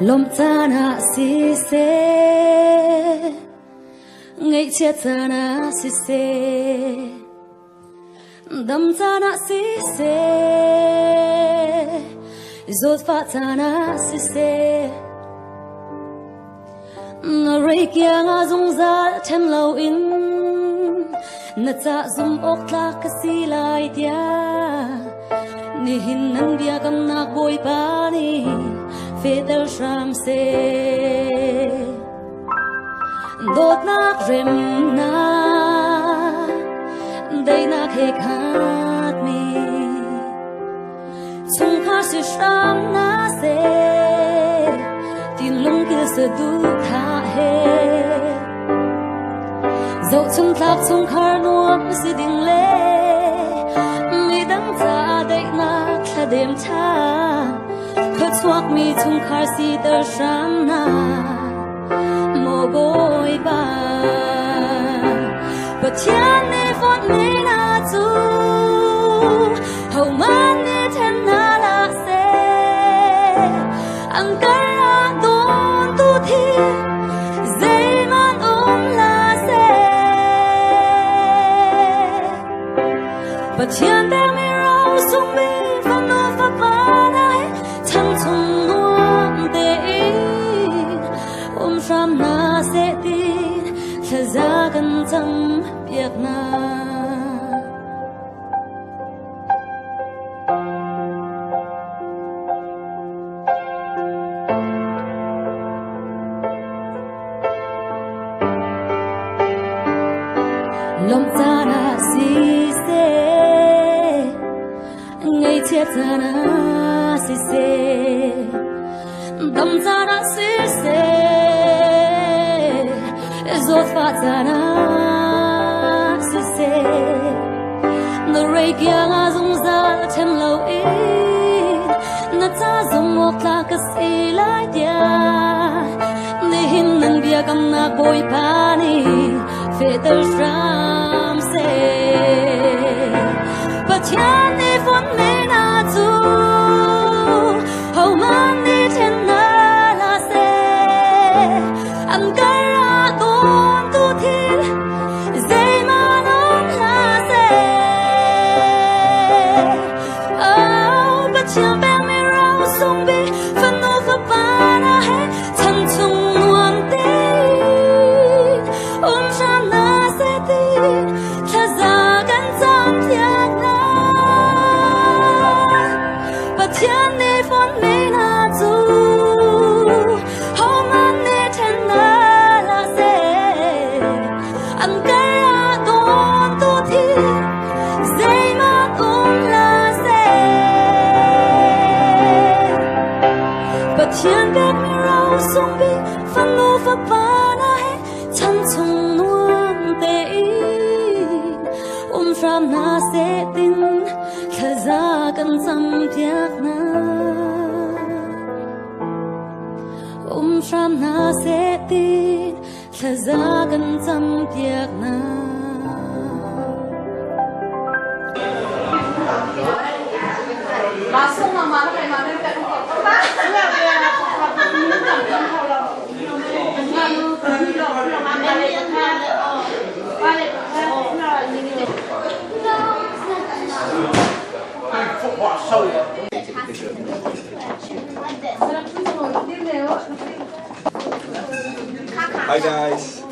lom chana si se ngay chết chana si se đâm chana si se rốt phát chana si se rồi kia ngã dung ra thêm lâu in na cha zum ok la kasi lai tia ni hin nan bia kam nak boy pa ni feder sham se dot nak rem na dei nak he khat mi chung kha si sham na se tin lung kil se du tha he dẫu chung tháp chung khar nuông si ding le mi dang cha dei nak tha dem cha khơi chuak mi chung khar si tơ sham na mo boy ba but thiên ne phot me na chu hầu man ne then na la se ang kara don tu thi dây man la but thiên đem mi rau sung mi phong no fa pa nai chang chung nuam te sham na se tin Thazang cham piak na lom chana si se ngay chết chana si se đâm chana si se rốt phát chana si se rồi kia ngã dung ra thêm lâu in na cha dung ok la kasi lai tia ni hin nan bia kam na boy pa ni feder sham se but thiên ni phon me na chu hầu man ni then na la se ang kara don tu thiên dây ma non la se oh but thiên bang me rau sung bi fan no fa pa na he chan chung nuam te sham na se tin Thazang cham piak na but thiên ni phon me na chu hầu man ni then na la se ang kara don tu thi dây ma la se but thiên bang mi rau sung bi fan no fa pa na he chan chung nuam te sham na se tin Thazang cham piak na sham na se tin Thazang cham piak na mà xong mà phải mà bên cạnh có bác Hi guys.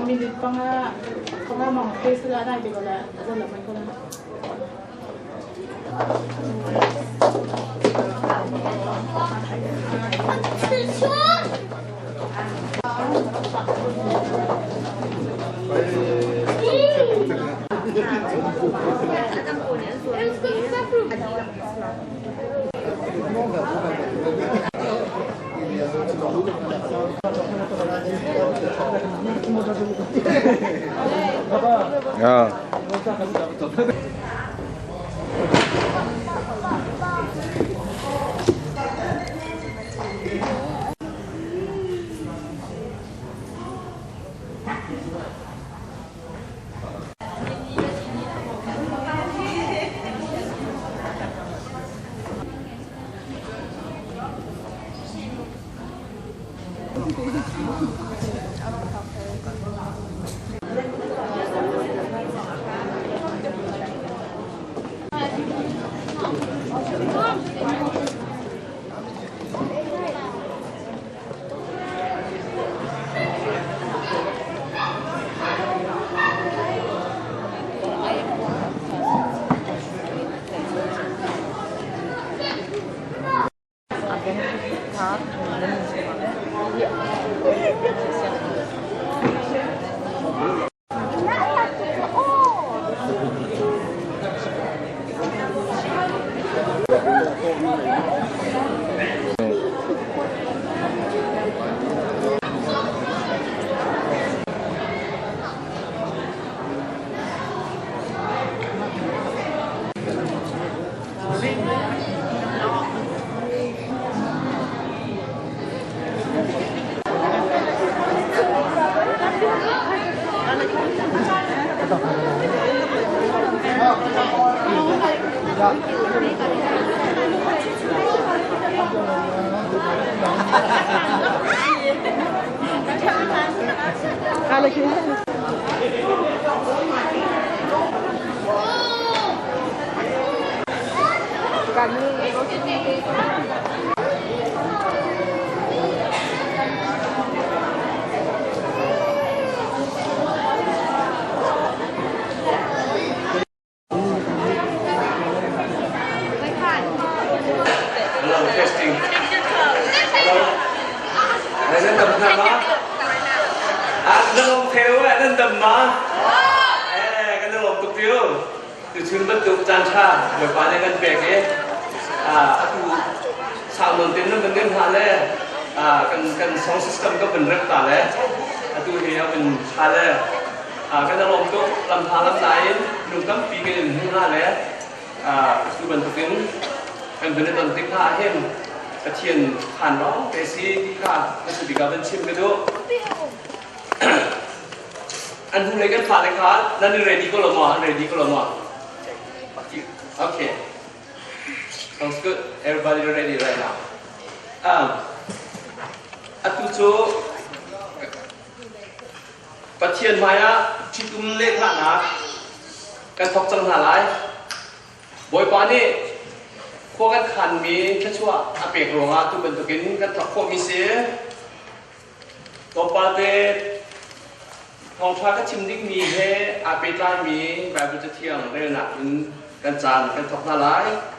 minit pa nga mga face sila na hindi ko na wala man ko na Okay. Sounds good. Everybody ready right now? Atucho Pathian Maya Thitumhnak kan thok chang halai boy pani kho kan khan mi khachwa apek ronga tu ben tukin kan thok kho mi se to pate thong tha ka chimding mi he ape tai mi ba bu cha thiang re na in kan chan kan thok halai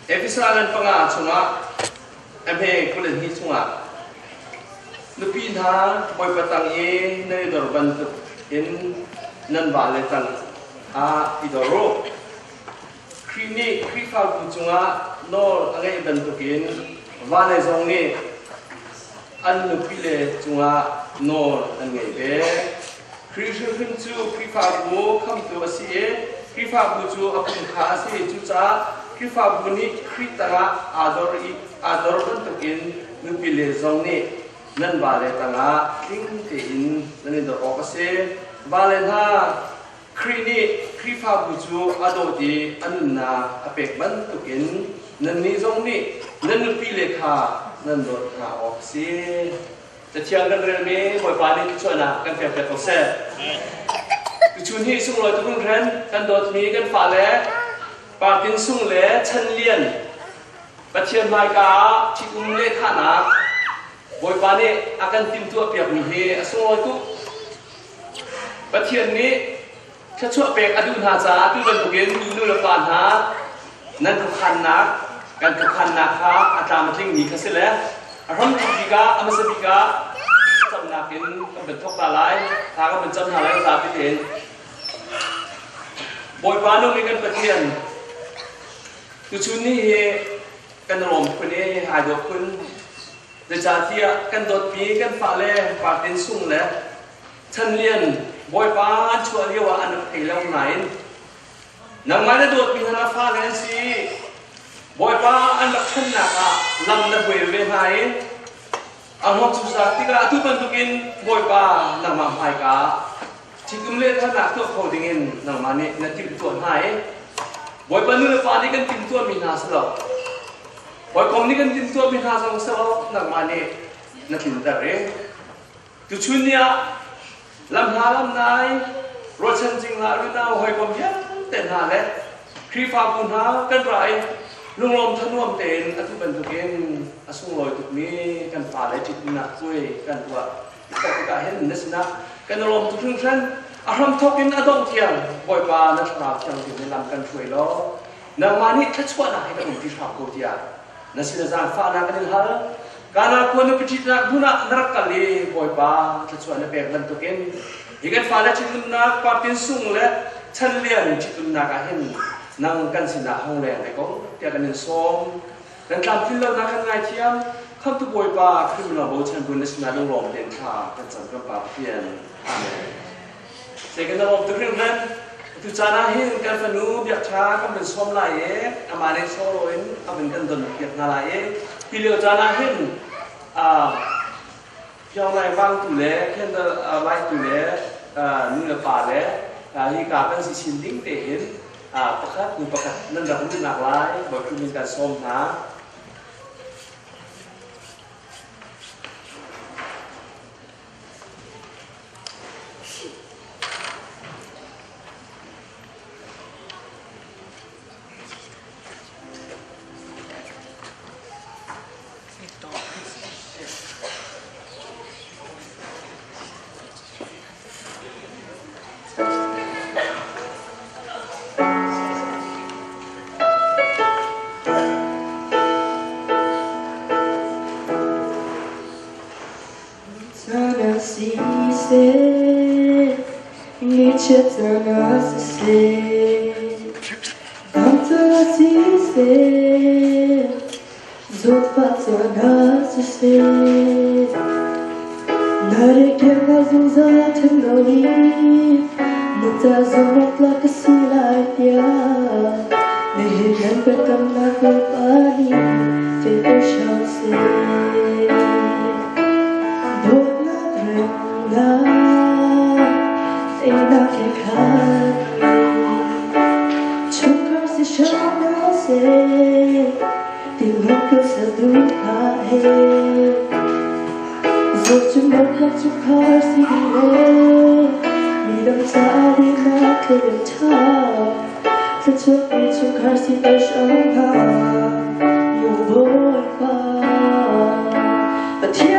episode panga chunga amhe kulen hi chunga nupi tha boy patang e nei dor ban in nan ba le tan a idoro krini krifa bu chunga no angai ban to kin wa le zong ni an nupi le chunga no angai be krishu hin chu krifa bu kham tu asi krifa bu chu apun kha asi chu cha Krifa buni kritanga ador bentukin nupile zongni nan bale tanga king te in nani dor okase bale na krini krifa buju adoti anunna apek bentukin nani zongni nan nupile kha nan dor kha okaseจะเที่ยงกันเรื่องนี้บ่อยปานนี้ช่วยนะกันเปลี่ยนเป็นตัวเซ่ชุนที่สุ่งลอยทุกคนเทรนกันโดดมีกันฝ่าแล้ว ปาตินสุ่งเล่ชันเลียนประเทียนไม้กาที่อุ้มเล่ท่านาบอยปานี่อาการติมตัวเปียกมีเฮสุ่งลอยตุประเทียนนี้ถ้าชั่วเปียกอดุลหาจ้าที่เป็นผู้เก่งนู่นละปานหานั่นคือคันนักการคือคันนักครับอาจารย์มาทิ้งหนีกันเสียแล้วอารมณ์ปีกาอเมริกาจำนักเป็นก็เป็นทกตาไลทางก็เป็นจำหาไรตาพิเศษบอยปานุ่มมีกันประเทียนคือชุดนี้กันรวมคนนี้หายดอกคุณเดชาเทียกันดดปีกันฝ่าเล่ฝ่าเต็นสุ่งแล้วฉันเรียนบอยปาชัวเรียกว่าอันดับที่แล้วไหนนังไม่ได้โดดปีนาฟ้าเลยสิบอยปาอันดับฉันหนักอะลำดับเวรเวรไหนอันหกสุดสักที่กระตุ้นตุกินบอยปานังมาหายกาที่กุมเล่ท่านหนักตัวเขาดิ่งนังมาเนี่ยนักที่ตัวหายบอยปานู่นฟ้านี่กันติมตัวมีนาสลบบอยคงนี่กันติมตัวมีนาสงสลบนังมาเนี่ยนักติมตะเร่ตุชุนเนี่ยลำหาลำนายรถฉันจริงละรุ่นเอาหอยความยันเต็นหาและครีฟ้าบุญหากันไรลุงลมทนวมเต็นอทุเป็นทุกเองอสุงลอยทุกนี้กันฝ่าและจิตหนักด้วยกันตัวแต่ก็เห็นนิสนะกันลมทุกทุกท่านอารมณ์ทกินอดงเทียงบ่อยปานักปราบจังถึงในลำกันช่วยล้อนางมานี่ทัชวนาให้กับองค์ที่ชอบโกเทียนัสินจางฟ้านากันหาการนักคนพิจิตรนักบุญนักกะลีบ่อยปาทัชวนาเปิดบันทุกเองอีกันฟ้าและจิตนักปาตินสุ่งและฉันเลี้ยงจิตนักเห็นนางกันสินาห้องแรงในกองเตียกันในซ้อมกันตามที่เรานักกันไงเทียมคำทุบบ่อยปาขึ้นมาโบชันบุญนัสนาดงลมเด่นขากันจังกับปาเพียนเสกกันลมทุกเรื่องนั้นทุกจานาหินกันฝันูเบียดช้าก็เป็นซ้อมลายอามาในโซโลเอ็นก็เป็นกันดนเบียดนาลายพี่เลี้ยวจานาหินพี่เอาไงบ้างตุเล่แค่เดินไล่ตุเล่นี่ละป่าเล่ที่กาเป็นสิชินดิ้งเตหินประคับคือประคับนั่นเราเป็นหนักร้ายบอกคือมีการซ้อมนะBut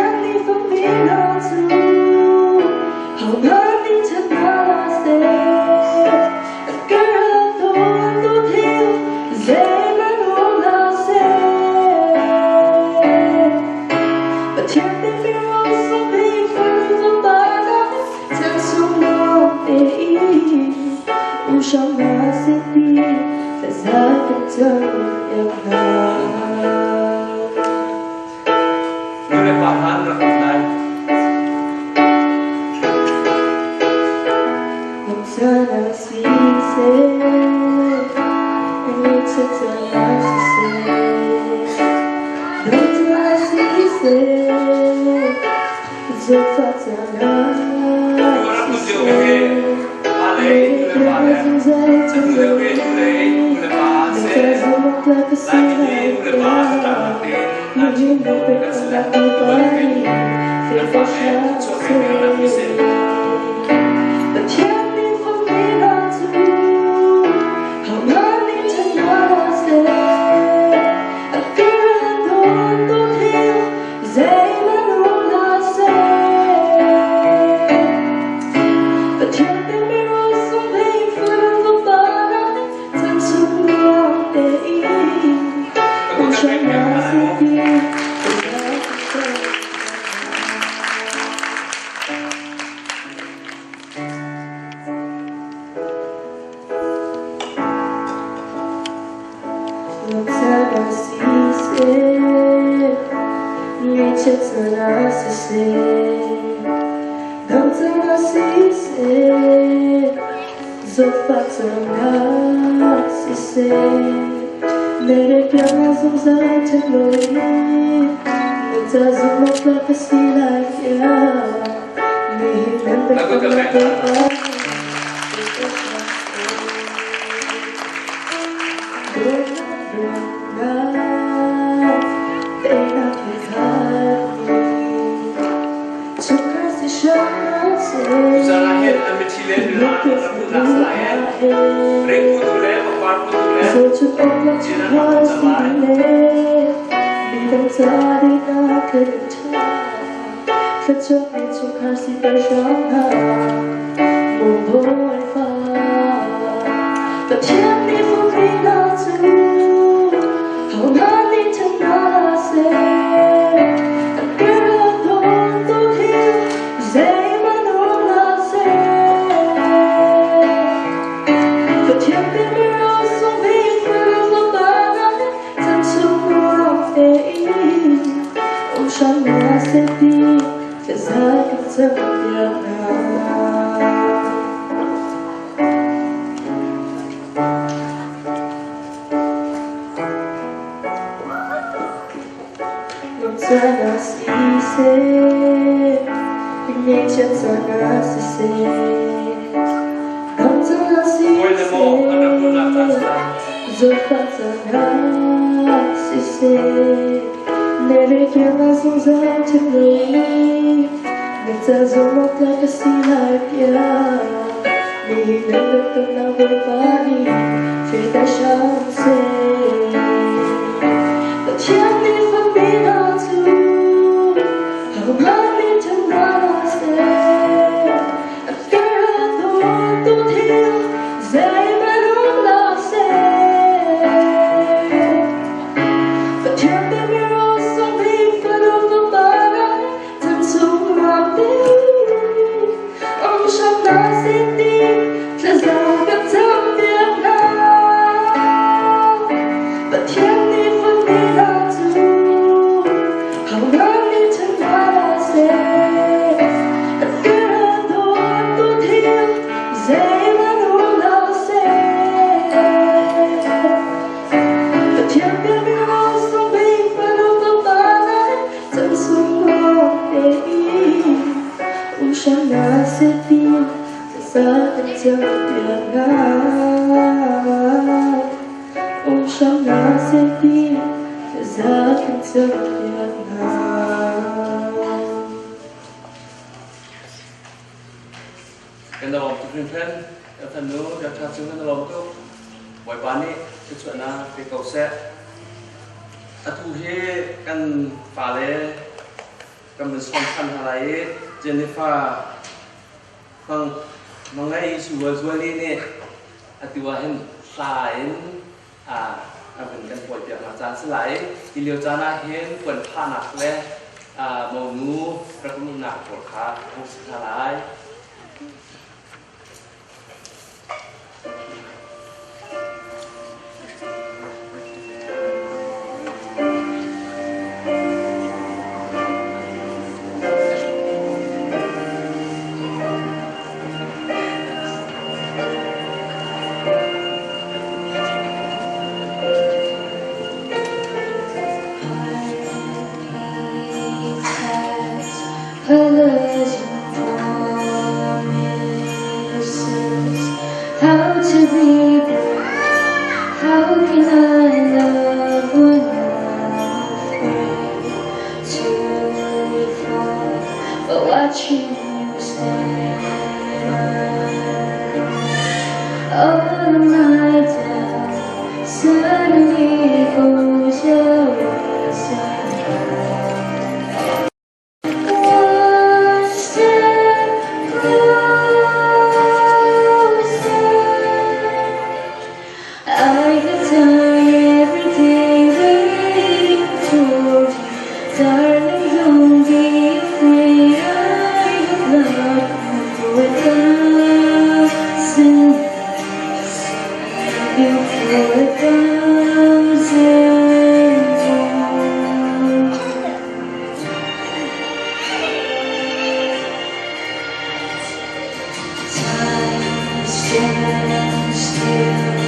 stand still,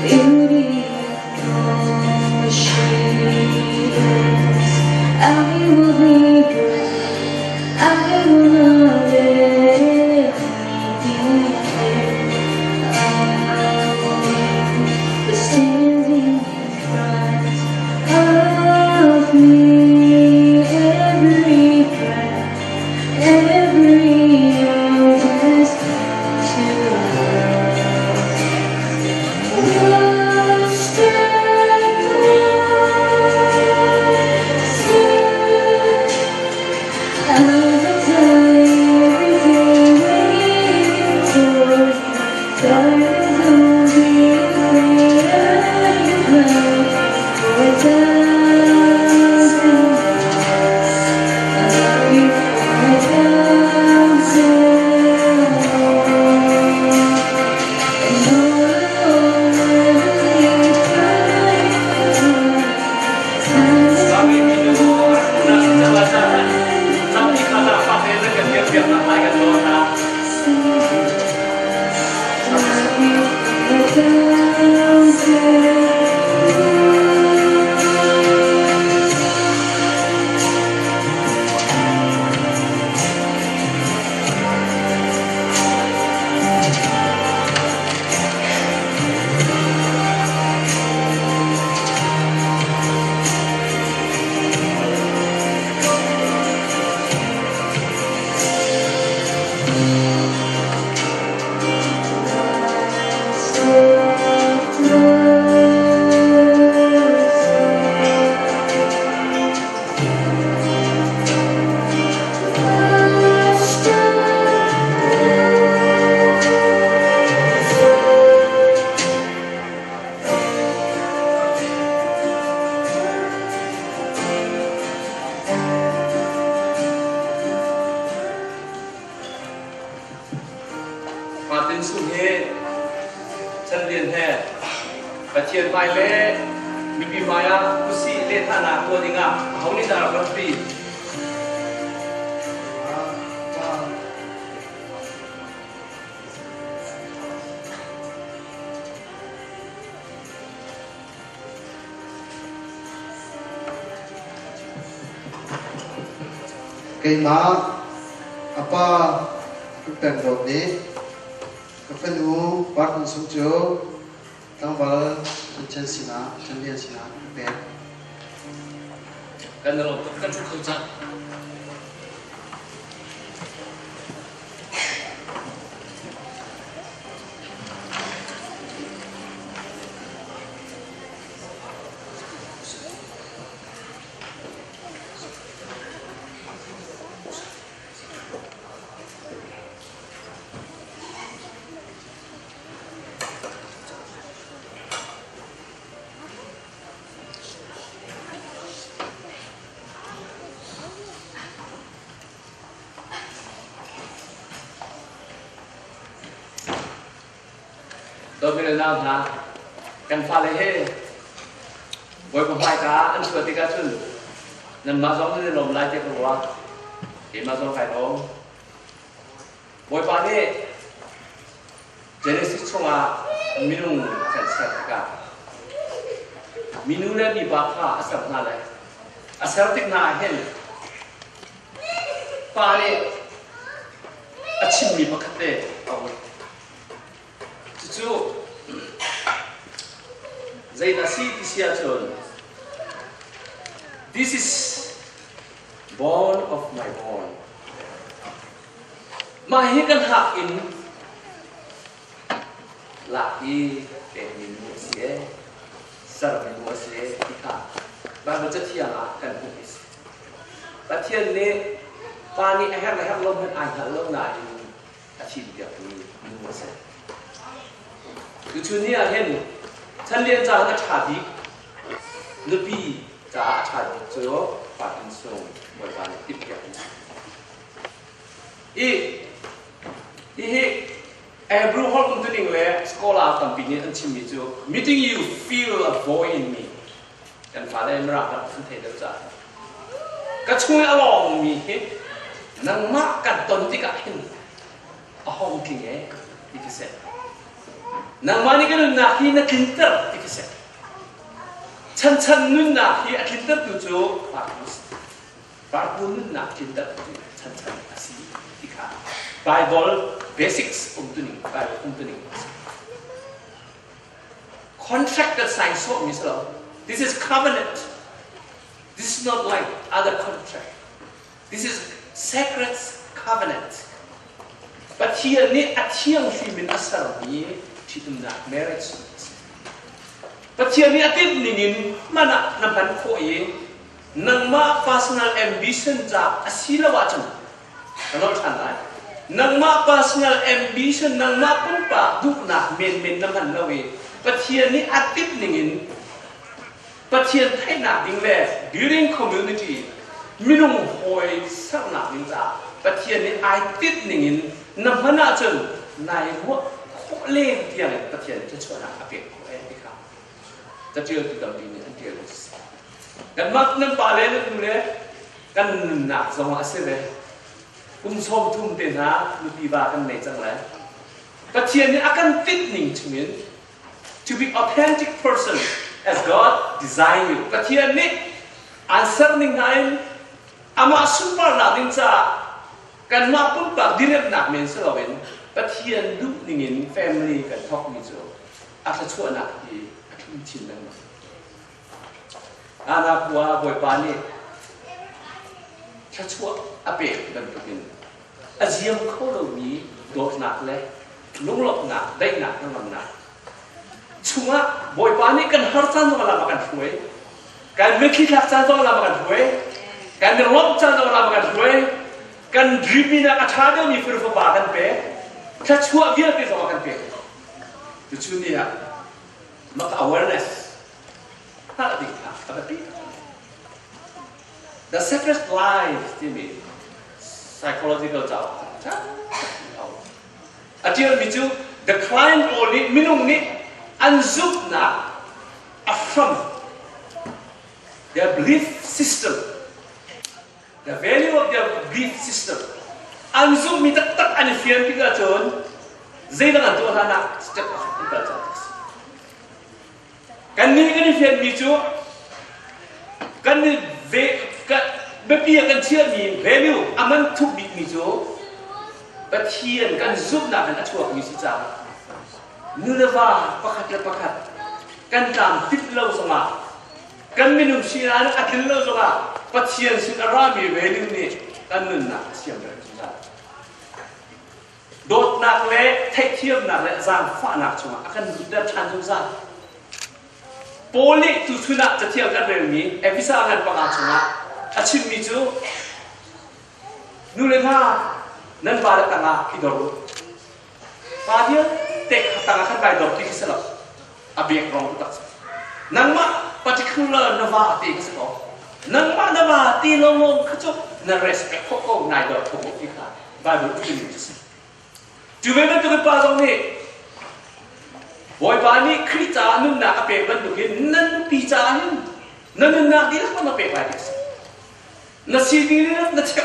beauty on the shades. I will be good, I will not let anything that stands in front of me. Every breath, every hour is to lost and lost. I will tell you everything waiting for you. Darkness will be afraid of you for 1,000 I love you for 1,000 and all alone I believe Kami minum nasi jabatan, tapi kalau pakai dengan biar makan dosa. Martin Sunghe, Chan Lian He, Patien Mai Le, Mipi Maya, Kusi Le Thana, Kodinga, Hongni Dar Batri. Kay ma apa pen rob ni kapan u part sum jo tang bal chen sina chen lian sina pen Kan dalam kan cukup cak. Dominan na kan fale he boy ko pai ka an suati ka chun nan ma zong ni lom lai te ko wa ke ma zong kai dong boy pa ni Genesis chunga minung kan sa ka minu le bi ba kha asap na le asap tik na hen pa ni achim mi pakate aw Chu Zaina si tisiachon. This is bone of my bone. Mahikan hak in laki min musie sar min musie ika. Ba ba tiang akan pupis. Ba tian ne pani ahar lom han ai lom na in achi dia ni musie. Lucu ni ahen, Chan Lian Zha na chadi, lebi Zha chadi, zo patin song, boy bani tip ya. Every hol untuk ningle sekolah tampi ni ancim itu, meeting you feel a void in me, dan fale merak nak sentai dah. Kacung along mi, nang makan ton tiga hin, ahong king ikisah. nang mani kan nak hi na kinter tikise chan nun nak hi kinter tu jo parpus nun nak kinter tu chan asi tikha Bible basics umtuning Bible umtuning contract that sign so misal this is covenant. This is not like other contract. This is sacred covenant. But here ni atiang min asal ni Thitumhnak marriage. But here ni atin ningin mana nampan ko nang ma personal ambition ja asila wacam. Kalau santai. Nang ma personal ambition nang ma pun pa dukna men nampan lawe. But here ni atin ningin. But here thay nak ding le building community minung hoi sang nak ding ja. But here ni atin ningin namana chen nai ho le tiang but hereจะช่วยนะapek ko ni ka. จะเจอที่ตรงนี้อันเดียวกันมักนั่นป่าเลยนั่นดูเลยกันหนักสมาสิเลยกุ้งส้มทุ่มเต็นฮะลูกปีบากันในจังเลยแต่เทียนนี้อาการติดหนึ่งชิ้น to be authentic person as God designed you แต่เทียนนี้answer หนึ่งไงอามาสุภาพหนักนิจ้ากันมาปุ่นปากดิเรกหนักเหมือนสลาเวนแต่เทียนลูกหนึ่ง family กันทอกมิโซอาจจะช่วยหนักดีชิ้นนั้นอาณาบัวบอยปานี่ชัดชัวอาเปกดันตุกินอาเจียมเขาเรามีโดดหนักเลยลุงหลบหนักได้หนักนั่งหนักชัวบอยปานี่กันฮาร์ซันต้องมาลามากันช่วยกันไม่คิดหลักซันต้องมาลามากันช่วยกันเดินรบซันต้องมาลามากันช่วยกันดริบินักอัฐาเดียวมีฟิลฟ์บากันเปชัดชัวเวียร์ที่ต้องมากันเปจุดชุนนี้อะmaka awareness tak ada tapi the sacred life ini psychological jauh adil micu the client only minum ni anzuk na affirm their belief system the value of their belief system anzuk mi tak ani fian tiga jon zai dengan Tuhan nak step tiga jon kan ni kan fian micu kan ni bepiak kan cia ni value aman tu big micu betian kan zoom nak kan acuak misi cang nulava pakat kan jam tip lau sama kan minum sinar atil lau sama betian sin arami value ni kan nak siam dah cuma dot nak le tek tiap nak le zang fa nak cuma akan dah chanjung zang Poli tu sunak setiap kali ni, bisa akan pengacara. Acim itu, nuleha nan balik tengah hidup. Pada tek tengah kan baik dokter keselap, abiek rong tak. Nang mak particular nawa ti keselap. Nang mak nawa ti lomong kecok, na respect kok naik dok kok kita. Bible itu ni. Cuba tu kepala ni. Boy pani kerja nun nak apa bentuknya nan pizza ni nan nak dia apa apa baik nasi ni nak cek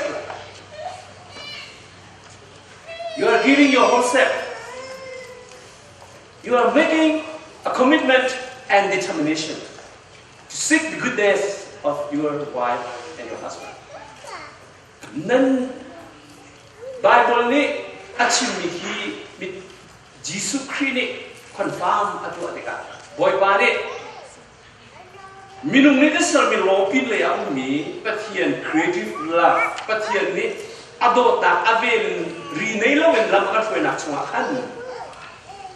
you are giving your whole self you are making a commitment and determination to seek the goodness of your wife and your husband nan Bible ni acim ni mit Jesus Christ confirm atau apa? Boy pare, minum ni dasar min lopin le aku mi, patian creative love, patian ni adot tak aben rinai lawan lam akan foi nak cuakan,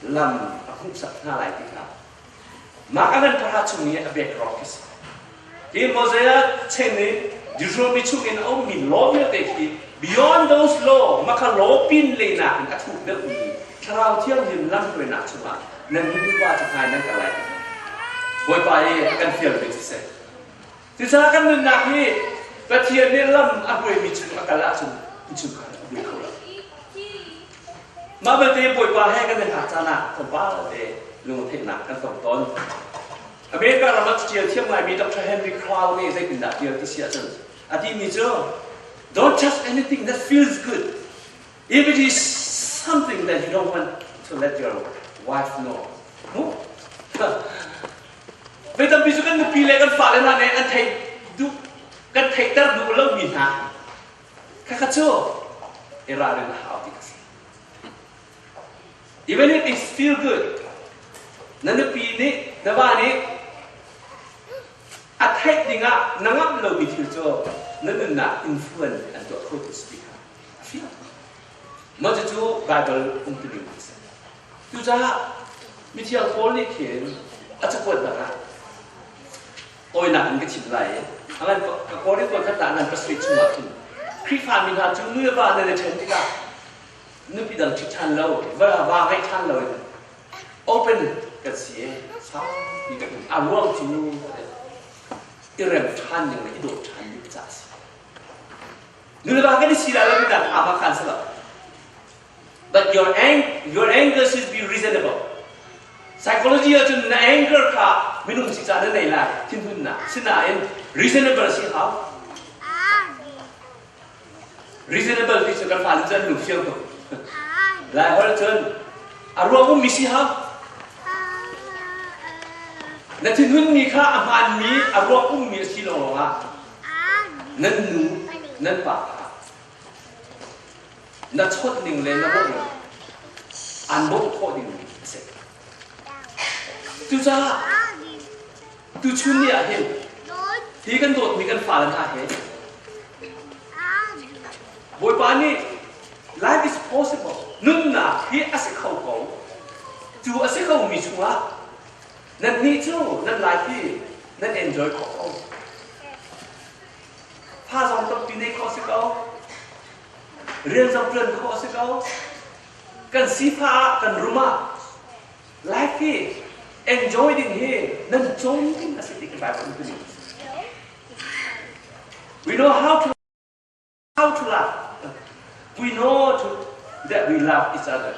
lam aku sak nalai kita. Makanan perhatian ni abek rokis. Ini mozaya cene justru micukin au min lopin teki beyond those law maka lopin le nak aku dah ni. Kalau tiang yang lam foi nak cuma. Nan ini buat cakap nan kalau boy pai akan feel betul. Tidak akan nak ni, bertiap ni lam aku yang micuk akal aku micuk aku kau lah. Maka bertiap boy pai kan dengan cana tempat le lungu teknak kan tonton. Amerika ramat dia tiap mai mi Dr. Henry Cloud ni saya pindah dia di Seattle. Adi micuk, don't touch anything that feels good. If it is something that you don't want to let your wife no bây giờ ví dụ cái nupi lấy cái phá lên này anh thấy du cái thấy ta du lâu nhìn hả các cái chỗ era lên là hảo thì even if it feel good nên nupi này nó ba này anh thấy đi ngã nắng lâu bị thiếu cho nên là influence anh tôi không thể speak feel mà chú Bible không tin được chú chaมีเที่ยวโพลีเขียนอาจจะปวดนะโอ้ยหนักก็ฉิบไหลอะไรก็โพลีปวดขนาดนั้นก็สวิตช์มาขึ้นคลิปผ่านมีทางจุ่มเนื้อบ้านในเชิงที่ก็นึกพิจารณาชิดชันเราเวลาว่าให้ชันเราโอเปนก็เสียเช้ามีกันอารมณ์จูอีเรื่องชันอย่างไรอีโดดชันยิ่งจ่าสินึกว่าก็ได้สิแล้วไม่ได้อามาคันสลับ but your anger should be reasonable psychology จน anger ค่ะไม่นุ่มสิจานั่นไหนล่ะทิ้งทุนนะสินะเอง reasonable สิเขา reasonable ที่สุดการฟังจนหนุ่มเชี่ยวตัวหลายคนจนอารมณ์มีสิเขานั่นทิ้งทุนมีค่าอาหารมีอารมณ์มีสิลงอ่ะนั่นหนูนั่นป่านั่นชดหนึ่งเลยนะพวกเราอันบุกโคตรหนึ่งเสร็จดูจ้าดูชุนเนี่ยเห็นที่กันโดดมีกันฝ่าลันหาเห็นบอยปานี่ life is possible นุ่นน่ะที่อาศัยเขาเขาจูอาศัยเขามีชัวนั่นนี่จูนั่นไลฟ์ที่นั่น enjoy เขาถ้าเราต้องปีนี้เขาสิเขาเรียนจำเป็นเขาสิเขากันสีฟ้ากันรู้มาไลฟ์ที่ enjoy ดิ้งเฮนั่นจงดิ้งอาศัยดิ้งกันไปคนอื่น we know how to laugh we know that we love each other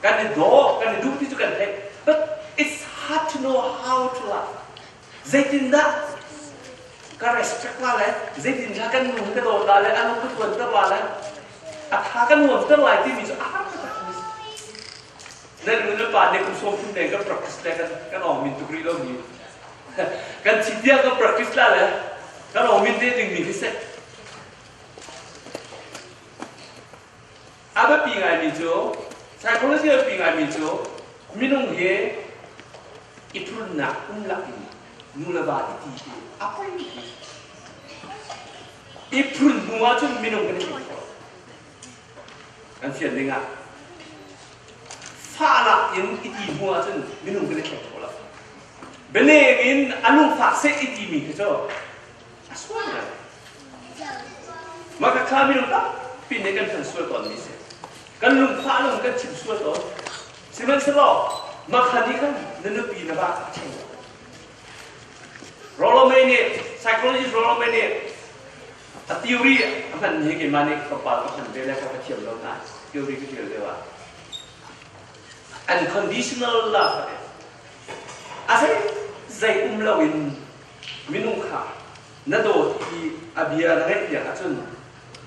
กันในดอกกันในดูที่จุกันเท but it's hard to know how to laugh ใจดินได้ก็ respect ว่าเลยใจดินถ้ากันหนุ่มกระโดดได้เลยอันนั้นก็ควรจะว่าเลยอาถ้ากันหนุ่มจะไหลที่มีจะนั่นมันป่านเนี่ยคุณชมคุณเองก็ practice เลยกันออกมินตุกรีโลมีกันชิดเดียวก็ practice แล้วเลยกันออกมินเดียดึงมีพิเศษอาแบบปีไงมีโจ้ใช่คนละที่ปีไงมีโจ้มินุ่งเฮอิทุนนักลักนูเลบาดีทีapa iniอิทุนหัวจนมินุ่งกันนี่กันเสียนเลยอ่ะฟ้าละอินอิทีหัวจนมินุ่งกันนี่แข็งหมดละเบลล์อินอนุฟ้าเสอิทีมีคือเจ้าสวยนะมากับข้ามินุ่งก็ปีนี้กันฉันสวยตอนนี้สิกันลุงฟ้าลุงกันชิมสวยตอนสิมันสลบมาคันนี้กันนั่นปีนะบ้าเช่นโรโลเมเนีย psychology โรโลเมเนียtheory มันนี่กี่มันนี่กับปาล์มมันเป็นอะไรกับเทียมเราหน้า theory ก็เทียมเลยว่า unconditional love อาศัยใจเราอินมินุขานั่นโดดที่อาเบียนั่งอย่างนั้นจน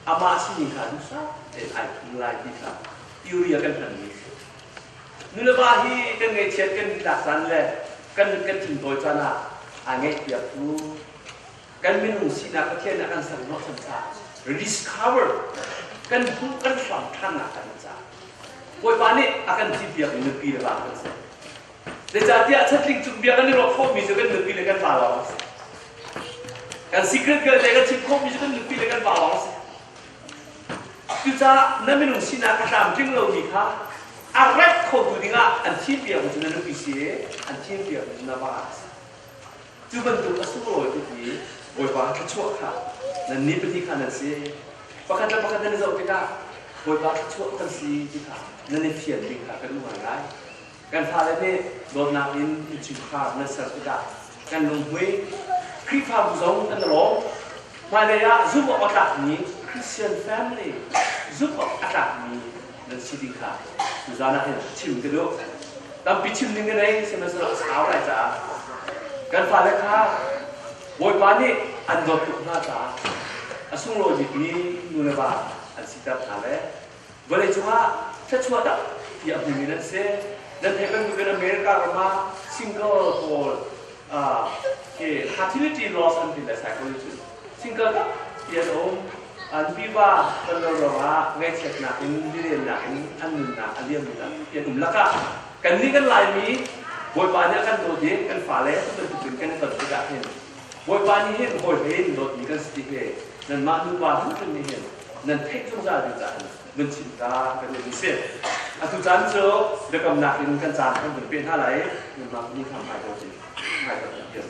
อามาสินิขานุสาเอ็นไอไลน์ที่ครับ theory กันแบบนี้นู่นบ้าฮีกันไงเช็ดกันดักสันเลยกันถึงโดยจานะอันนี้เดียบรู้กันไม่นุ่งสีนักเทียนนักการสั่งนอกสัญชาติ rediscover กันพูดกันฟังท่านนักการจ้าโอยปานนี้อาการที่เบียบในปีละบาทกันเสร็จแต่จากที่อาชัดลิงจุดเบียบกันในรอบข้อมีจะกันในปีละกันฝ่าหลงกัน secret กันเลยกันชิปข้อมีจะกันในปีละกันฝ่าหลงคือจ้านั่นไม่นุ่งสีนักการตามจึงเรามีค่ะอะไรเขาดูดีง่ะอันที่เบียบมันจะนั่นปีเสียอันที่เบียบมันจะน่าบ้าจูบันตุกสู้โอยทุกทีโอยฟ้าขชั่วค่ะนั่นนี่เป็นที่ขนาดสิประกันนั่นจะเอาไปได้โอยฟ้าขชั่วกันสิที่ค่ะนั่นนี่เพียรดีค่ะกันรู้อะไรกันพาเลยเนี่ยโดนนักอินจิบขาดนั่นสัตว์ได้กันลงห้วยคริสต์มาสกันร้องมาเลยอะซุปออกจากนี้ Christian family ซุปออกจากนี้นั่นสิดีค่ะดูจานะเห็นชิมกันดูตามปีชิมนึงกันเลยใช่ไหมสำหรับสาวอะไรจ้ากันฟ้าเลยค่ะโวยปานี่อันโดดตุกหน้าจ้าอาสุ่งโลจิตนี้นู่นบ้าอันสิตาผ่านเลยวันนี้ชัวร์ถ้าชัวร์ดับที่อับดุลมีนั่นเสียนั่นเทกันดูกัน America rama single for fertility loss and the psychology single ya om an piwa kalau rama ngai cek nak ini dia nak ini anu nak aliam nak ya laka kan ni kan lain ni boy banyak kan dot dia kan fale tu betul kan dot juga hen boy banyak hen boy hen dot ni kan sedih he dan mahu bahan kan ni hen dan tek tu juga mencinta kan ni sih atau jangan dekat nak ini kan jangan berbeda hal lain memang niทำ hai dot ni hai dot dia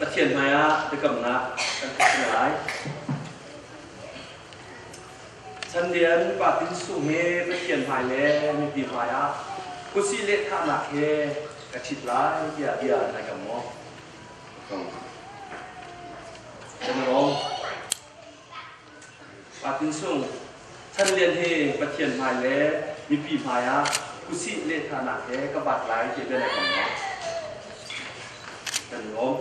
ประเทศไทยได้กำนัดกันทุกหลายฉันเรียนปาตินสุเฮประเทศไทยแล้วมีปีไทยกุศิเลธานักเฮกระชิดหลายเดียในกับหมอจะมาลองปาตินสุฉันเรียนเฮประเทศไทยแล้วมีปีไทยกุศิเลธานักเฮก็บาดหลายเดียในกับหมอจะมาลอง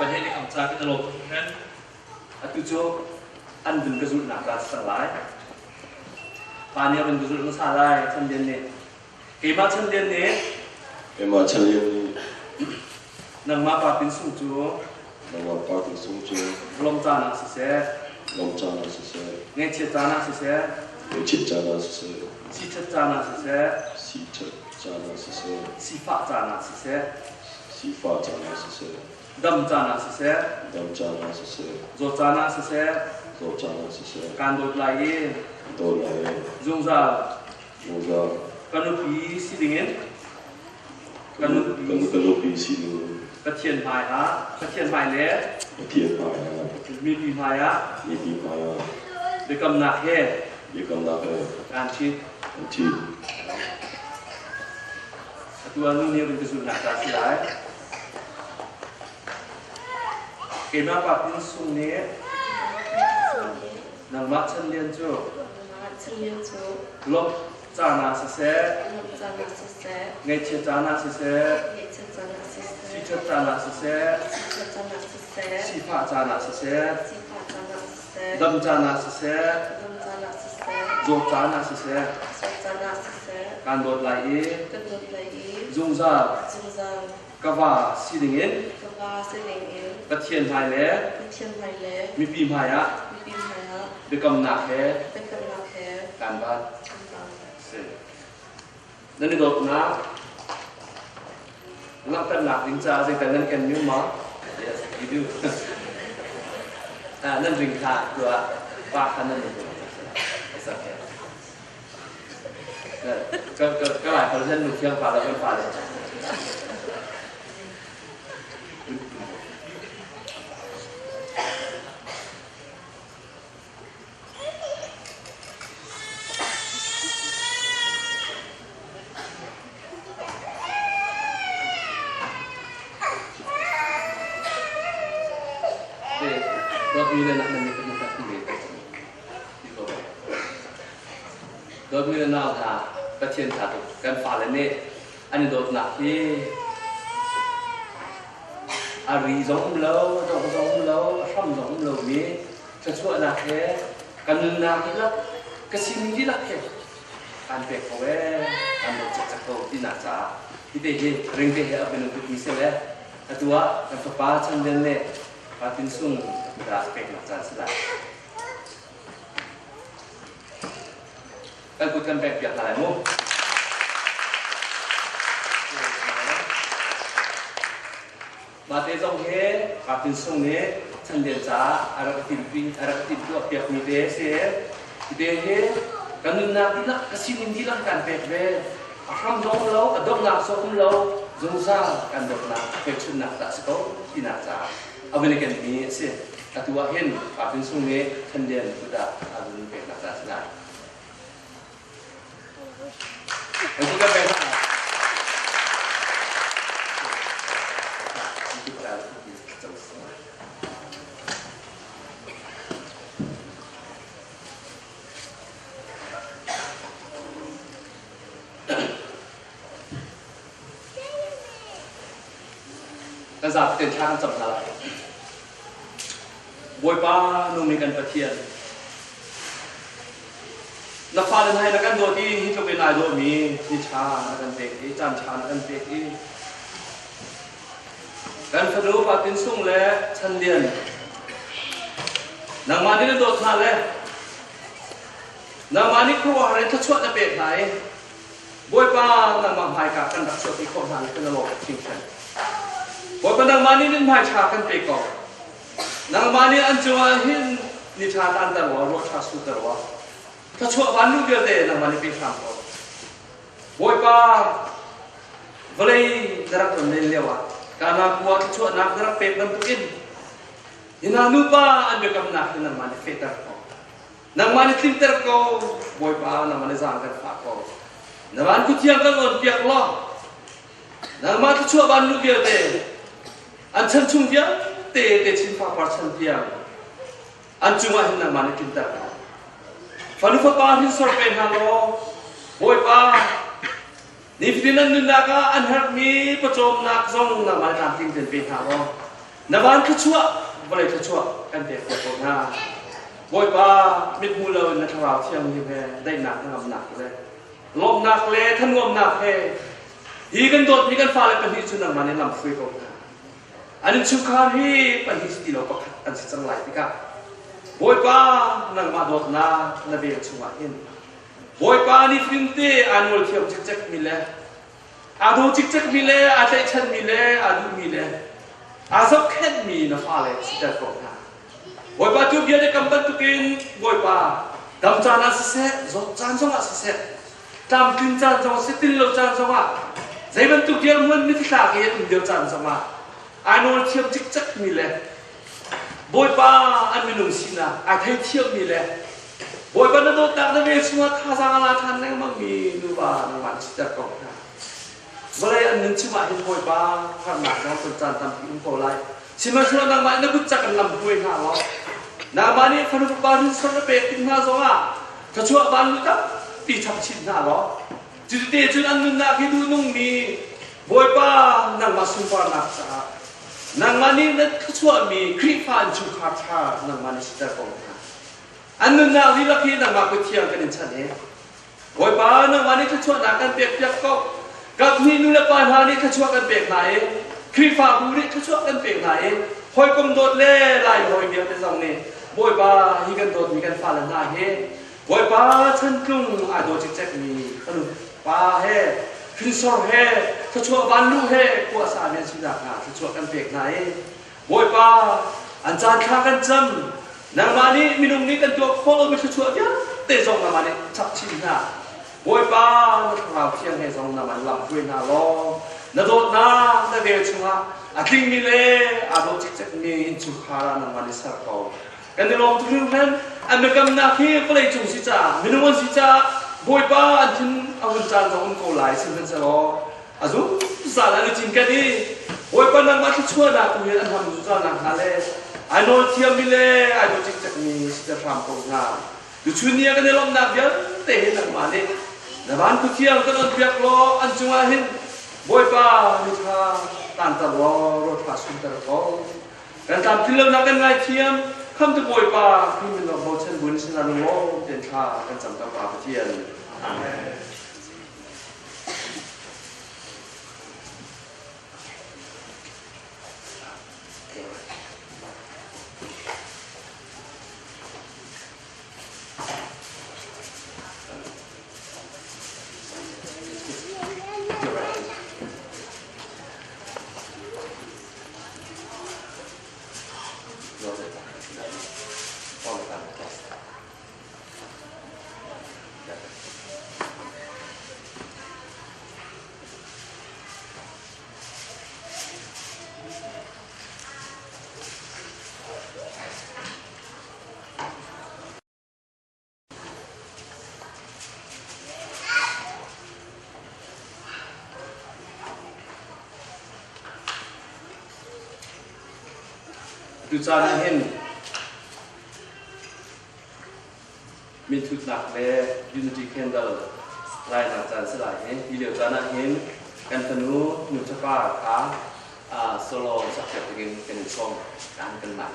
ประเทศในคำสั่งที่ตลกนั้นตุโจอันเป็นกระสุนหนักการสลายปานนี้เป็นกระสุนสลายชั้นเดียนเนี่ยเกี่ยมาชั้นเดียนเนี่ยนำมาปาเป็นสุ่งจูลมจานาสิเสเงยเชจานาสิเสชีเชจานาสิเสสีฟ้าจานาสิเสดำจานาสิเสโจจานาสิเสการโดดไหลจุงซากันนุปีสิดิงินกันนุปีสิดิงินกระเทียนพายกระเทียนพายเล่มีปีพายเด็กกำนักเฮการชิดตัวนู้นนี่เป็นกระสุนหนักการสลายเกี่ยมาปาตินสุเน่นังมัดฉันเรียนจูลบจานาสิเสเงยเชจานาสิเสชีเชจานาสิเสชีฟ้าจานาสิเสดำจานาสิเสโจจานาสิเสการโดดไหลจุงซากะว่าสิดิงินกระเทียนไทยแล้วมีปีพายเด็กกำนักแค่การบ้านนั่นนี่ดอกนะนักแต่หนักจริงจ้าจริงแต่นั่นกันยุ่งมั้ง yes you do นั่นริงค่ะตัวปากท่านนั่นเองสักแค่ก็หลายคนเช่นหนุ่มเที่ยงฟ้าแล้วเป็นฟ้าเลยดอกมีเลยนะนั่นนี่เป็นการที่ดีที่เขาบอกดอกมีเลยนะท่ากระเทียนถาดกันฟ้าเลยเนี่ยอันนี้ดอกหนักที่อารีสองโลดอกสองโลช่องสองโลนี้จะช่วยหนักแค่กันหนักที่ละกระชินที่ละแค่การเปรียบเอาไว้การดอกจักรโตที่หนักจ้าที่เด็กเร่งเด็กเอาเป็นอุปนิสัยแล้วตัวกันฟ้าชั้นเด่นเนี่ยปาตินสุงราสเปกหนักจานสลายการพูดกันแบบอย่างไรมั้งมาเตะจงเฮปาตินสุงเนี่ยฉันเดียนจ้าอารักติดตัวเปียกมีเตะเสียเตะเฮกันนึกนาทีละกระชินทีละการเปกเวทำดงเราดงหนักโซ่คุ้มเราจงซาการดกหนักเป็นชุนหนักตัดสกอที่หนักจ้าเอาไปในกันนี้เสียตัวเห็นปาตินสุงเนี่ยฉันเดียนกุดาอาบุญเป็นหนักจ้าสลายitu kan beda. กันสาบเต็นชากันจำอะไรบวยป้านุ่มมีกันประเทียนนักฟ้าเล่นให้นักกันโดดที่ฮิตเป็นนายโดดมีนิชานักกันเบกอีจันชานักกันเบกอีกันขนุปาตินสุ่งและชันเดียนนางมานี่โดดทานเลยนางมานี่ครัวอะไรถ้าชวดจะเบกไหนบวยป้านางมาพายกับกันรักชวดที่คนทานกันตลอดจริงจังบวยป้านางมานี่นินพายชากันเบกก่อนนางมานี่อันจัวหินนิชาตันตลอดรสชาสุดตลอดถ้าชั่ววันนู้เดียวเดนนางมานี่เป็นคำก่อนบวยป้าเวลาดรักตัวเลี้ยวการนักวัวที่ชั่วนักดรักเป็ดบรรทุกินยินานุป้าอันเบกำนักนางมานี่เฟตร์ก่อนนางมานี่ทิ้งเตอร์ก่อนบวยป้านางมานี่จางกันฝากก่อนนางมานี่กุฏิยังกันอ่อนเปียกล้อนางมาที่ชั่ววันนู้เดียวเดนอันฉันชุ่มเดียวเตะชินฟ้าปาร์ชันเดียวอันจุมาหินนางมานี่ทิ้งเตอร์ฟันฟ้าปาหินสอร์เป็นฮัลโหลบอยป้านี่ฟินันนุนักอันฮักมีประจอมนักซองนางมานี่ทำทิ้งเป็นฮัลโหลนางมานี่ชั่วบริชั่วกันเด็กประจอมนาบอยป้ามิดมูลนักข่าวเที่ยงที่แพ้ได้หนักทำหนักเลยลมหนักเลยท่านงมหนักแพ้ฮีกันโดดมีกันฟ้าเลยเป็นที่ชุนนางมานี่ลำฟุยก่อนอันนี้ชุกาฮีเป็นที่สติโลกอันสิจังไหลที่กับบอยป้านางมาโดดนานาเบียชุมาอินบอยป้านี่ฟินเตอันวอลเทียมจิกมิเลอาดูจิกมิเลอาใจฉันมิเลอาดูมิเลอาซับแค่มีนะฟ้าเลยสิจัดก่อนนะบอยป้าจูเบียได้กำบันตุกินบอยป้าดำจานอาเสะจดจานจงอาเสะดำกินจานจงสิตินโลจานจงอาใจมันตุกเดียวมันไม่ที่ตาเกียร์เดียวจานจงอาอันวอลเทียมจิกมิเลบอยป้าอันไม่ลงสินะอาทิตย์เที่ยวมีเลยบอยป้านั่นโดนตักนั่นเองชัวร์ท่าสังอาทันนั่งมั่งมีดูบ้านมันชิดจัดก่อนนะเวลาอันนึงชิมาเห็นบอยป้าข้างหน้าน้องคนจันทร์ทำพิมพ์โผล่ชิมาชัวร์นางมันนั่งกุจักกันลำห้วยหน้าล้อนางมันนี่ฟันฟุบบ้านที่สุดเป็นติ่งหน้าซองอ่ะถ้าชัวร์บ้านรู้จักปีชับชิดหน้าล้อจุดเดียวจุดอันนึงนักที่ดูนุ่งมีบอยป้านางมาสุภาพนักจ้านางมานี่นั่นก็ช่วยมีคลิปผ่านชุกขาชานางมานี่สิจะกองอันนึงนางที่ลักที่นางมาไปเที่ยวกันในชั้นนี้โอยป้านางมานี่ก็ช่วยนางกันเปียกก็กับนี่นู่นละปานหานี่ก็ช่วยกันเปียกไหนคลิปผ่านบุรีก็ช่วยกันเปียกไหนหอยกลมโดดเล่ไล่หอยเดียวในซองนี้โอยป้าฮีกันโดดมีกันฟ้าละหน้าเฮ่โอยป้าฉันกลุ่มอาโดจิกแจ็คมีขนมป้าเฮ่ฟินซอร์เฮ่ถ้าชัวบ้านลูกเฮ่กว่าสามีสุดาถ้าชัวกันเปียกไหนบอยป้าอันจานข้ากันจำนางมานี่มีนุ่มนี้กันตัวโค้งไม่ชัวเยอะเตะจงนางมานี่ชับชินหน้าบอยป้านักข่าวเที่ยงให้จงนางมันลำด้วยหน้าล้อนาโดดน้านาเบียชัวอาทิ้งมีเล่อาโดจิกจักมีอินชุขารานางมานี่สักก่อกันในลมทุกเรื่องอันเมื่อกำนักที่ก็เลยจุงสิจ้ามีนุ่มสิจ้าบอยป้าอันทิ้งเอาจานจงโกไลสิ่งนั้นจะรออาจุสารอะไรจริงกันดิบอยป้านางมาที่ชั่วนาคุยอันทำจุจานางฮาเล่ไอ้โนเทียมมิเล่ไอ้โนจิกจักมีจะทำตรงนั้นดูชุดนี้กันในลมนักเดียวเตะนางมาเนี่ยในบ้านกุฏิยังก็ต้องเปียกล้ออันจุมาหินบอยป้ามิทาตันตะลอรถพาสุนตะลอกันตามที่เรื่องนักกันไงเทียมคำตะบอยป้าพี่มินเราบอกเช่นบุญสินานุโลเดินทางกันจำตะปาเทียนอาเมนดูจานเห็นมีทุกหนักเลยยูนิตี้แคนเดลลายหนักจานสลายเห็นทีเดียวจานเห็นกันธนูหนุชป้าขา solo sắc đẹp cái song đang cân bằng.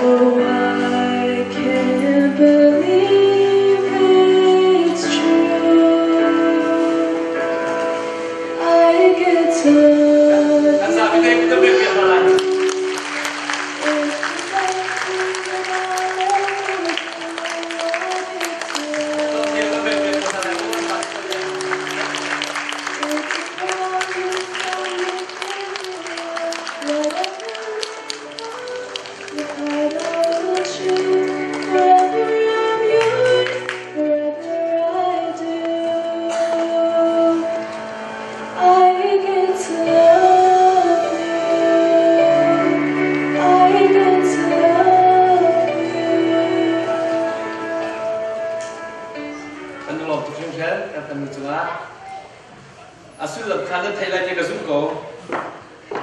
Oh, I can't believe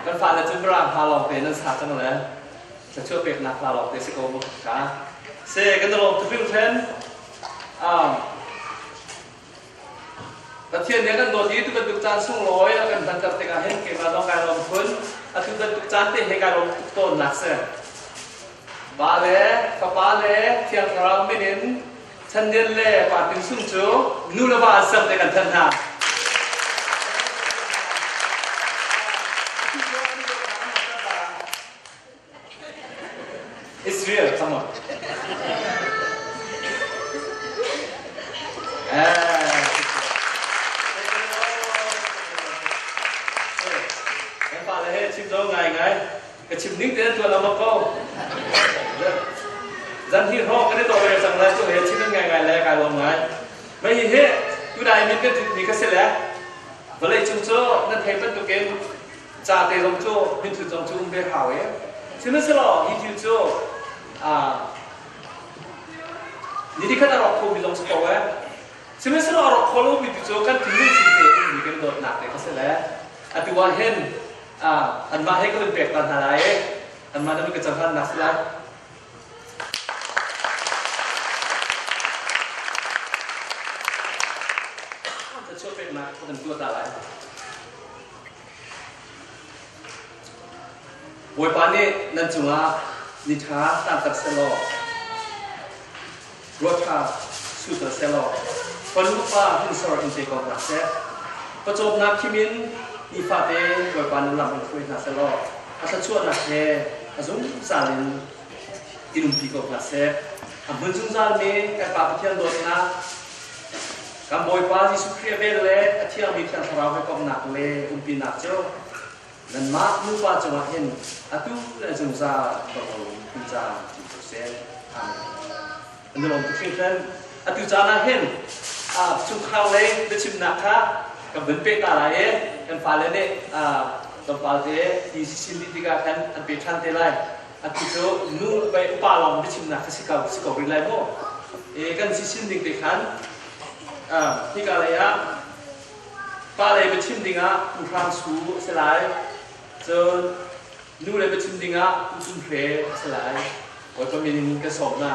กันฝ่ายจะจุ่มร่างพาหลอกเตะนั่นสาจังเลยจะช่วยเปลี่ยนนักพาหลอกเตะสโกบุกขาเสกันตลอดทุกฟิลเทนแต่เที่ยงนี้กันโดดดีทุกคนทุกจานสุ่งลอยแล้วกันทันจับเตะกันเห็นเกมมาต้องการลงทุนทุกคนทุกจานเตะให้การลงต้นหนักเสียบาเล่กับาเล่เที่ยงเราไม่เน้นฉันเดินเล่ปาดถึงสุ่งโจ้นู่นละบาสับเตะกันทันหาIt's real, come on. ชิมโจ้ไงก็ชิมนิ่งเดินตัวเรามาก็จันที่รอก็ได้ตัวเลยสังเลยตัวเห็นชิมนั่งไงแล้วกายลงไงไม่เห็นกูได้มีก็มีก็เสร็จแล้วเวลาชิมโจ้นั่นเทเป็นตัวเกมจ่าเตะลงโจ้หินถือจงจูงเบี้ยขาวเอ๋ชิมนั่นสลอหินถือโจ้นี่ที่ข้าจะรอโควิดลงสกอเอ๋ชิมนั่นสลอรอโควิดโจ้กันถึงนี่ชิมเตะมีกันโดดหนักเลยก็เสร็จแล้วอธิวาเห็นอันมาให้ก็เป็นเปรียบกันอะไรอันมาต้องมีกระจังพันนักสิละจะช่วยเป็นมาเป็นตัวตาอะไรบวยปานนี้นั่นจังว่านิทาต่างกับเซลล์รสชาติสุดเซลล์คนลูกป้าที่สอนอินเตอร์กับรักเซ่ประจบนักขิมินอีฟาเต้บวยปานนั้นหลังมันคุยนาเซลล์อาศัยช่วยนักเฮ่อาศัยสาลินอินุพิโกกับเซ่อาบุญจุนซาลเมย์กับปาพิเทียนโดนนะกับบวยปานที่สุขเรียบเล่อาทิตย์มีเพียงสาวไปกับนักเล่ปีนักเจ้าdan mak lupa cemahin atu dan jengsa berlalu pinca persen dalam tujuan atu janahin cungah leh Thitumhnak kebentuk talai kan file ni tempat dia di sisi tiga kan ambilkan telai atu tu nu baik upalong Thitumhnak sikau rilai mo kan sisi tiga kan tiga laya file Thitumhnak kurang su selaiจนนู่นเลยเป็นชิ้นดิ้งอ่ะชิ้นเพลสลายไว้ก็มีกระสอบหน้า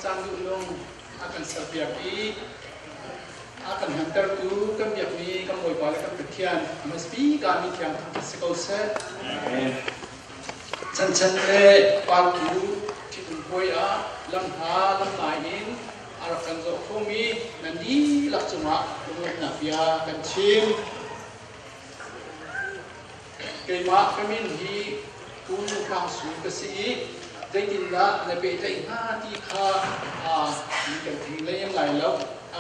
sang dulung akan sebiaki akan hantar tu kan biak ni kan boy balik kan petian mesti kami tiang sekauset chan le pagi citum boy a lam ha lam lain arakan zo komi nandi lak cuma dulung na bia kan chim kema kami hi tu kang su kesiได้ยินละในเบใจ5ที่ข้ามีกันทีเลี้ยงไหลแล้ว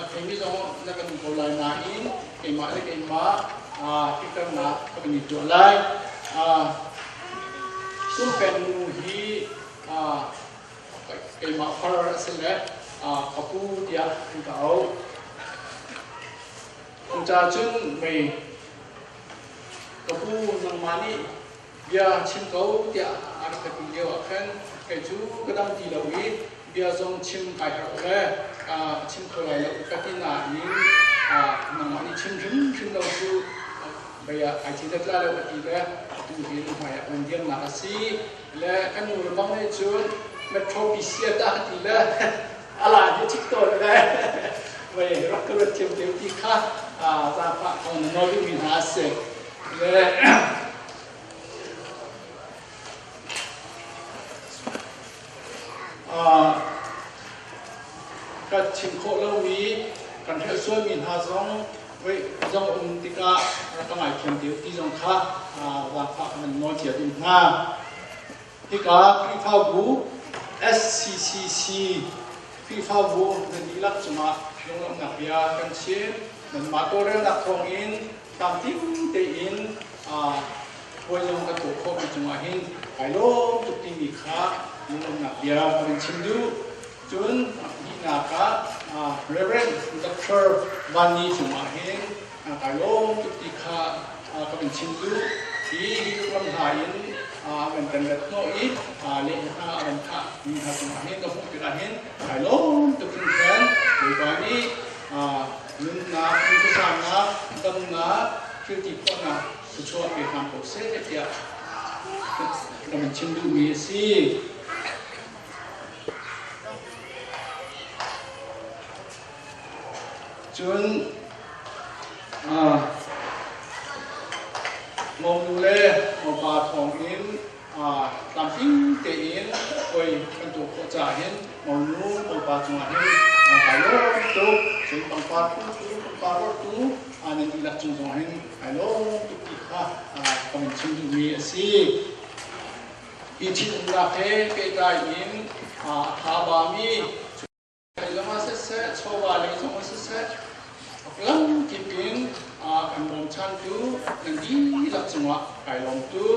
เพลงที่สองนักการเมืองลายมาอินเก่งมาได้เก่งมาที่กันมาก็เป็นตัวลายซึ่งเป็นฮีเก่งมาพาราเซเลขบูเดียที่เขาคุณจ่าจุนไม่ขบูนังมานี่เบียชิมเขาเดียอะไรกันเดียวกันไอ้จูก็ต้องตีเราอีเบียจงชิมไก่เราเลยชิมเขาเลยแล้วก็ที่นานี้นังมันนี่ชิมเราจูเบียไอ้ที่จะกล้าเราก็ตีเลยดูดีดูใหม่มันเยี่ยมหนักสิและกันหนูบ้างเลยจูเมโทรพิเศษตั้งตีเลยอะไรที่ชิคตัวเลยเว้ยรักก็รักเทียมที่ข้าตาปะของน้อยมีหาเสกเลยก็ชิมโคเรามี กันเพื่อช่วยมีThazangเว้ยจงติกาตั้งหลายเขียนเดียวที่จงค่าวางพระมันนอนเทียบอินหน้าติกาพี่ฟ้าบู SCCC พี่ฟ้าบูเป็นดีลักษณะลงลำหนักยากันเชื่อมันมาตัวเรื่องหนักทองอินตามที่เตอินพวยงกระตุกโคบิจุมาหินไปโลกตุกติมีขาลงลำหนักยาเป็นชิมดูจนที่นาคาReverend Dr. วันนี้จุมาหินไปโลกตุกติขาก็เป็นชิมดูที่ลำหายินเป็นกันเล็กน้อยเลี้ยงเป็นข้ามีข้าจุมาหินก็พูดกันหินไปโลกตุกติแขนโดยวันนี้ลุนนาลุนสานนาดำนาคือที่พ่อนาสุชาติทำโปรเซสเดียก็มันชิมดูมีสิจนมองดูเลยมองปลาทองอินตามทิ้งเตอินโอ้ยกันตัวโคจ่าเห็นมองนู้มองปลาจังหวะเห็นไปโลกตัวจนบางปลาตู้ปลารถตู้นั่นอีหลักจังหวะเห็นไปโลกตุกิค่ะก็มันชิมดูมีสิอีที่ตรงนั้นเกย์ได้ยินทาบามีไอ้ละมาเสร็จโชว์ว่าเลยจงมาเสร็จลังกินกินกันมองชันดูนั่นดีหลักจังหวะไปลงตู้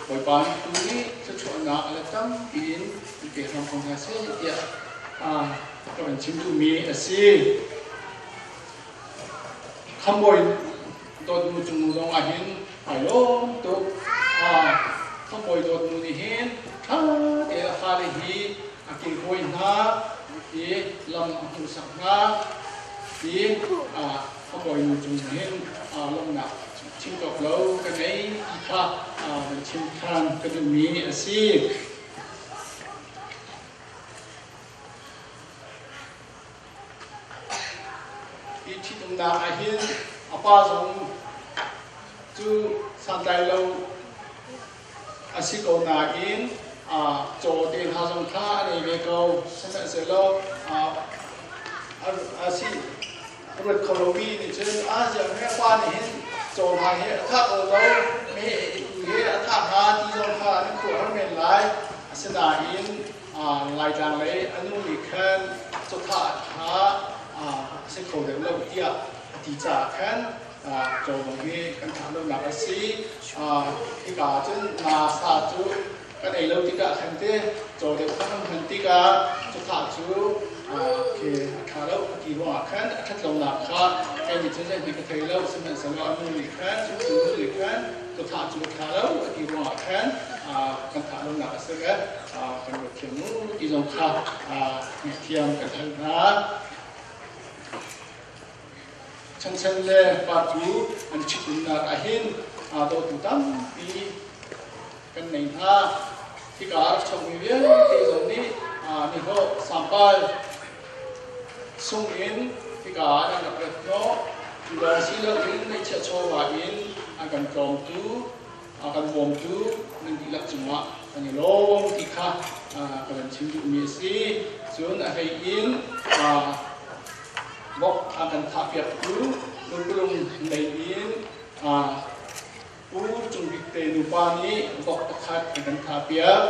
บอยบานตู้นี้จะชวนนักอะไรตั้งกินเกย์ทำของเธอเสียเดียก็มันชิมดูมีสิขโมยตัวดูจมูกลงอาหินไปลงตู้ขโมยตัวดูนี่เห็นถ้าเดี๋ยวข้าเลยฮีกินโอยนาที่ลำหูสักนาที่ขโมยดูจมูกเห็นลงหนักชิมกับเรากันไหนอีกค่ะมันชิมทานก็ดูมีสิอีที่ตรงนั้นอาหินป้าจงจูสันไดเราอาศิโกนาอินโจเดนThazangท่าในเวกเอาสมัยเสร็จแล้วอาศิรถคอลมีนี่เช่นอย่างแม่ป้านี่เห็นโจหาเห็นถ้าเราไม่เห็นถ้าหาที่เราหานี่ขวดมันหลายอาศินาอินหลายจังเลยอนุลิขันจุดท่าหาสิโกเดนเราเดียที่จะแค่โจตรงนี้กันทำเรื่องหนักสิที่กาจนนาซาจูกันไอเราที่กาขันเตโจเด็กข้างขันที่กาจุดขาจูคือขาเรากี่ว่าขันขัดลงหนักขาไอมีเช่นนี้ก็เทเราสมัยสมัยมือหลีขันจุดมือหลีขันจุดขาจูขาเรากี่ว่าขันกันทำลงหนักสิกันกันรถเข็มนู้ที่ลงขาเทียมกันทันนะฉันเลยปาจูอันชิบุนาอาหินตัวตุตัมปีกันในท่าที่การชมวิเวียนที่ตรงนี้นี่ก็สัมปันส่งอินที่การนั่งกับเด็กน้องดูแลสิเลอินในเชื้อชาวอินกันจอมตูกันวอมตูนั่นที่ลักษณะอันนี้ลงที่ข้ากันชิมดูมีสิส่วนอะไรอินบอกakan tapiak tu belum lain cungkik tenupani bok pakat akan tapiak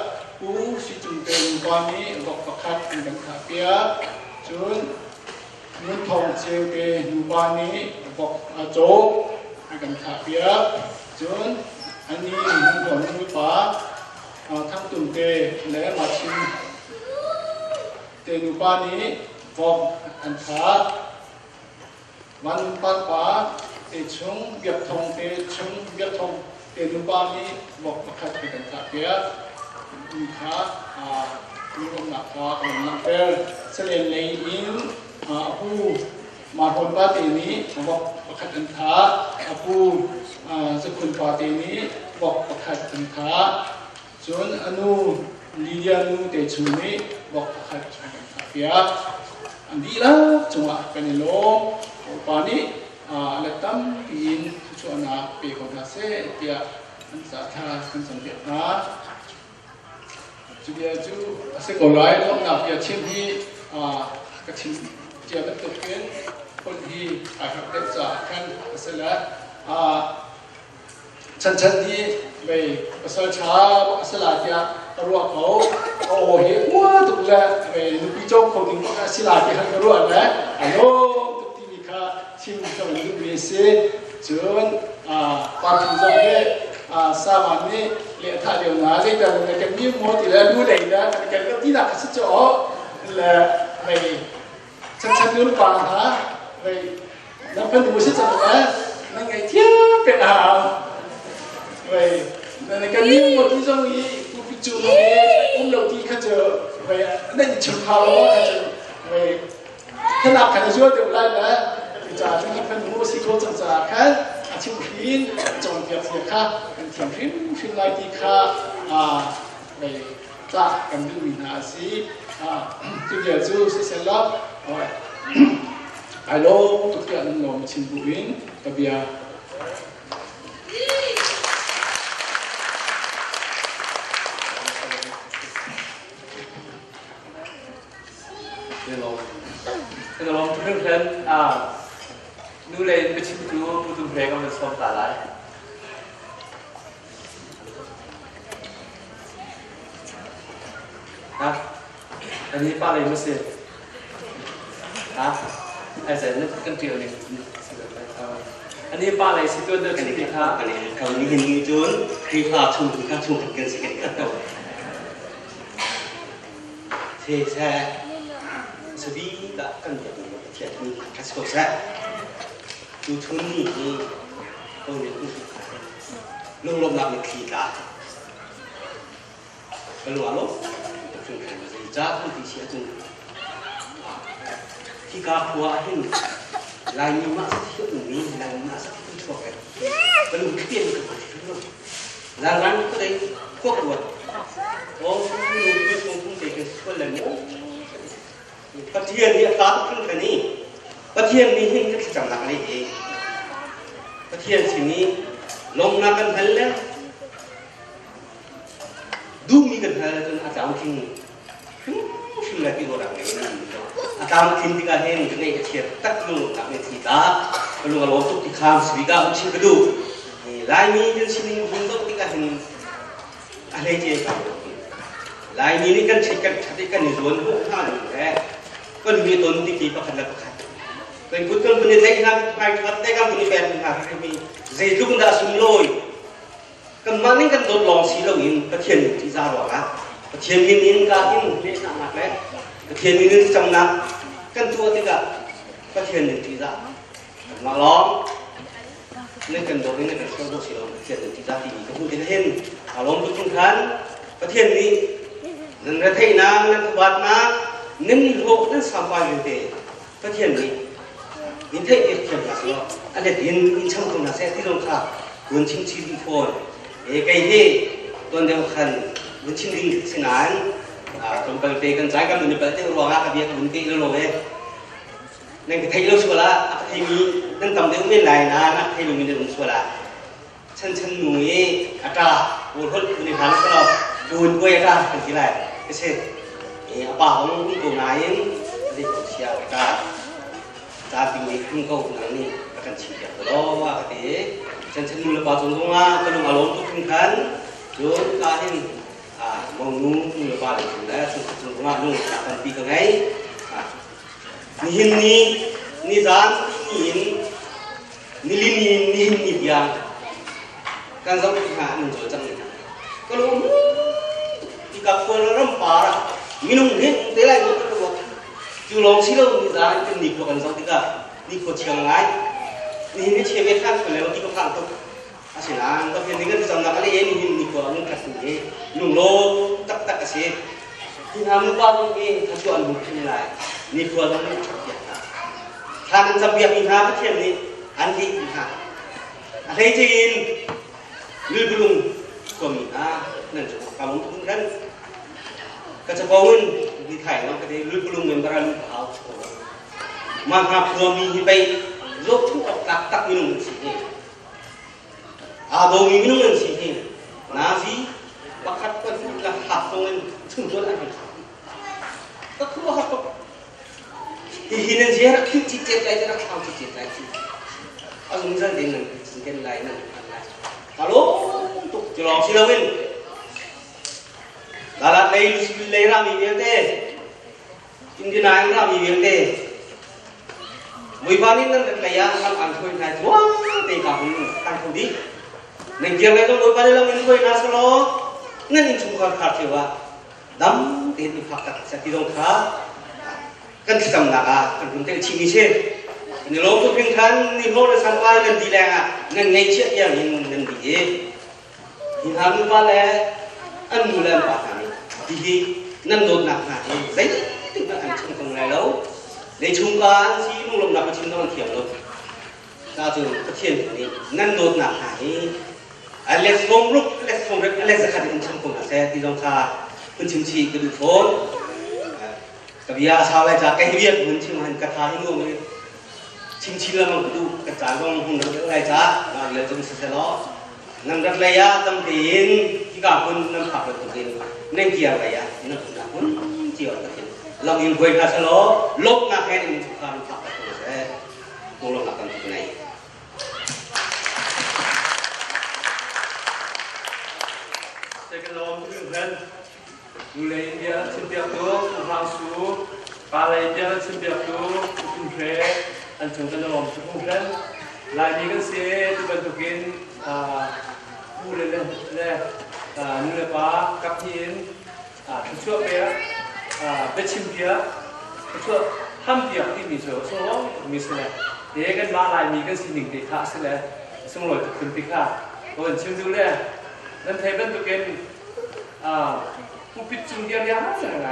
si cungkik tenupani bok pakat akan tapiak jun nuntong cewek tenupani bok ajok akan tapiak jun ani nuntong nupa thang tunte le machin tenupani bok anthaวันปัดป่าเตชงเบียบทองเตชงเบียบทองเตนุบามีบอกประคับเป็นกันเปียมีขามีลมหนักขาลมหนักเปลเสลียนเลยอินผู้มาคนปาเตนี้บอกประคับกันขาผู้สกุลปาเตนี้บอกประคับกันขาส่วนอนุลียานุเตชุนี้บอกประคับกันขาเปียอันนี้ละจังหวะเป็นโลปานี้เล็กตั้มปีนชวนนักปีคนนั้นเสียเดียอันสาธารณสังเกตนะจุดเดียวจูเสกอะไรต้องนับเดียชิมที่กระชิมเจียเป็นตัวเกินคนที่ I have that can asala chan diไปasal cha asala dia ruak kau oh he wah tu laไปnupi jok kau ting asila dia kan ruak la alo tu ti ka chim ka lu bi se chun parti jok ke sa man ni le tha de na le ta le kan ni mo ti la lu le da kan ka ti da ka sa cho laไปchan lu pa haไปแล้วเพิ่นดูสิจังนะนั่นไงเที่ยวเป็นvậy nên cái niệm một cái trong ý tu phi chu nó đầu tiên khai chờ vậy đây là trường học đó khai chờ vậy thế nào khai chờ được lại là thì trả cho những phần mua xí cô chẳng trả khai chịu phí trong việc gì khác thiền phí lại thì khác vậy trả cần được mình hạ xí tiêu giờ chú sẽ xem lắm rồi alo tôi kiện nó một trình vụ in đặc biệt Kita lom turun kan, nulai macam tu, butuh mereka mesti talai. Ini paling mesti, saya kan tiada ni. Ini paling situ ada cerita. Kalau ni ni Jun, kita chung kan sikit kata. Saya sebi tak kan jadi tiada ni kasih kau saya. Tujuan ni kau ni tu lom nak ni kita. Kalau alo, tu kan jadi jatuh di situ. Kita kuahin, lain masa siapa ni, lain masa tu cuaca. Kalau kita ni tu, lain tu dah kuat kuat. Oh, tu pun dekat sekolah ni. ประเทศนี้ฟ้าขึ้นแค่นี้ประเทศนี้ให้นักจำหนักนี่เองประเทศที่นี้ลงนักกันทันแล้วดูมีกันทันจนอาจารย์ทิ้งฟิลล์ที่เราดังนี้นั่นอาจารย์ทิ้งที่การเห็นในเทียบตักลุงนักในที่ตาลุงก็ลงทุกที่ข้ามสวิกาอุชิกดูลายนี้จนสิ่งนี้หุ่นตัวที่การเห็นอะไรเจ้าลายนี้นี่กันเช็คกันชัดกันในส่วนหัวข้าหนึ่งแค่ก็มีต้นที่กี่ประคันละประคันเป็นกุศลบุญเล็กนะไปวัดได้กันบุญเป็นหาให้มีเจตุกันดาสุนลอยกันมันนี่กันโดนลองสีเราอินประเทียนที่ซาหรอกนะประเทียนอินการอินเละหนักเลยประเทียนอินจำหนักกันตัวที่กับประเทียนที่ซามาล้อมนี่กันโดนนี่กันเข้าตัวสีเราประเทียนที่ซาที่ก็พูดที่เห็นอารมณ์ทุกทุกท่านประเทียนนี้นั่นกระเทยน้ำนั่นบาดน้ำนั่นโลกนั่นสามวันอยู่เดียประเทศนี้ยิ่งเท่เทียมกันสิอันนี้ยิ่งช่างตรงนั้นเสียที่ลงค่ะวันชิงชีวิตคนไก่เฮ่ตัวเดียวกันวันชิงลิงสิงานตรงไปเตะกันใจกันมันจะไปเตะรองอาเบียกันมันเตะแล้วลงเลยนั่นคือไทยเราชัวร์ละไทยมีนั่นตำเดียวไม่ไหลนะนะไทยเรามีเรื่องชัวร์ละฉันหนุ่ยอาจารย์โอ้โหคนในฐานะเราดูนกวยอาจารย์เป็นที่ไรก็เช่นapa orang ni kau naik, jadi kau siap kita, tapi ni kau ni akan siap. Kalau awak kata, jangan mula pasang rumah, kalau malam tu kan, jom kahin, mengung mula pasang rumah, pasang rumah nung akan pergi kengai, ni zan, ni biang, kan zaman kita menjual jangan. Kalau jika kau orang parah minum hết thế này cũng được chú lòng xí đâu thì giá cái nịp của cần giống tí cả nịp của trường lái thì cái chế biết khác phải là cái công không chỉ là có thể cái dòng là cái em nịp của những cái gì lùng lô tắc cái gì thì làm nó bao cái thằng chuột một cái này nịp của nó chặt chẽ thằng dòng việc mình làm cái chuyện này ăn gì mình làm thấy gì lưu lùng của mình nên chúng ta muốn cũng rất kecebauan di Thai orang kata lu belum membara lu tahu maka suami hibai lu tu tak minum sini bau minum sini nasi bakat pun lah hatongan cungah lagi tak keluar hatok hihinan ziarah cicit aja nak tahu cicit เอาสมสันเด่นหนึ่งสิ่งเด่นไรนั่นฮัลโหลตุกจะลองสิเราวินดาราเลยรามีเวียงเต้อินเดียนายรามีเวียงเต้มวยบานินนั่นแต่ยังทำอันคุยนายว้าเตะกับคุณอันคนดีในเกี่ยวกับมวยบานินเราไม่คุยน่าสโลนั่นอินชุมกันขาดเทวะดำเต็มพักตัดสติตรงขากันที่ตำหนักกันคุณเตะชิมิเช่ในโลกทุกพิงคันนี่โลกในสังวายกันดีแรงนั่นไงเชี่ยอย่างนี้นั่นดีหินหามุบาเลยอันมูลปากนี่ดีนั่นโดนหนักหนาใจถึงอันชุมตรงไหนแล้วในชุมการที่มุ่งลงหนักมาชิมต้องเขียนรถถ้าถึงประเทศนี้นั่นโดนหนักหนาอันเล็กฟงลุกเล็กฟงเล็กอันเล็กสักการณ์ชุมตรงนั้นที่ต้องทาคุณชิมชีกระดูกโฟนกับยาชาวไรจากแกเรียกเหมือนชิมหันกระทาที่นู่นเลยชิมชีแล้วมันกระดูกกระจายลงหุ่นอะไรจ้าเลยจนเสียล้อนั่นรักเลยะตั้มตีนที่กาคุณนั่งขับรถตัวเองนั่งเกี่ยวอะไรนั่งขับคุณเกี่ยวอะไรเราอินคุยกันสโลลบนักแค่นี้ทุกการขับรถตัวเองมองลงหลักกันที่ไหนเจ้ากันลองดูเพื่อนดูเลยอินเดียชิมเดียบตัวสุภาพสูปาเลยอินเดียชิมเดียบตัวสุนทรีอันชงกันลองสุภาพลายนี้ก็เสียที่เป็นตัวกินพูดเลยนู่นเลยป้ากับทีนช่วยเปียเบชิมเปียช่วยห้ามเปียที่มีโซ่ส่งมีเสน่ห์เด็กกันมาลายนี้ก็สิ่งหนึ่งที่ขาดเสน่ห์ส่งลอยถึงที่ขาดคนชิมดูเลยนั่นเทเป็นตัวกินผู้พิจิตรเดียร์ยังไง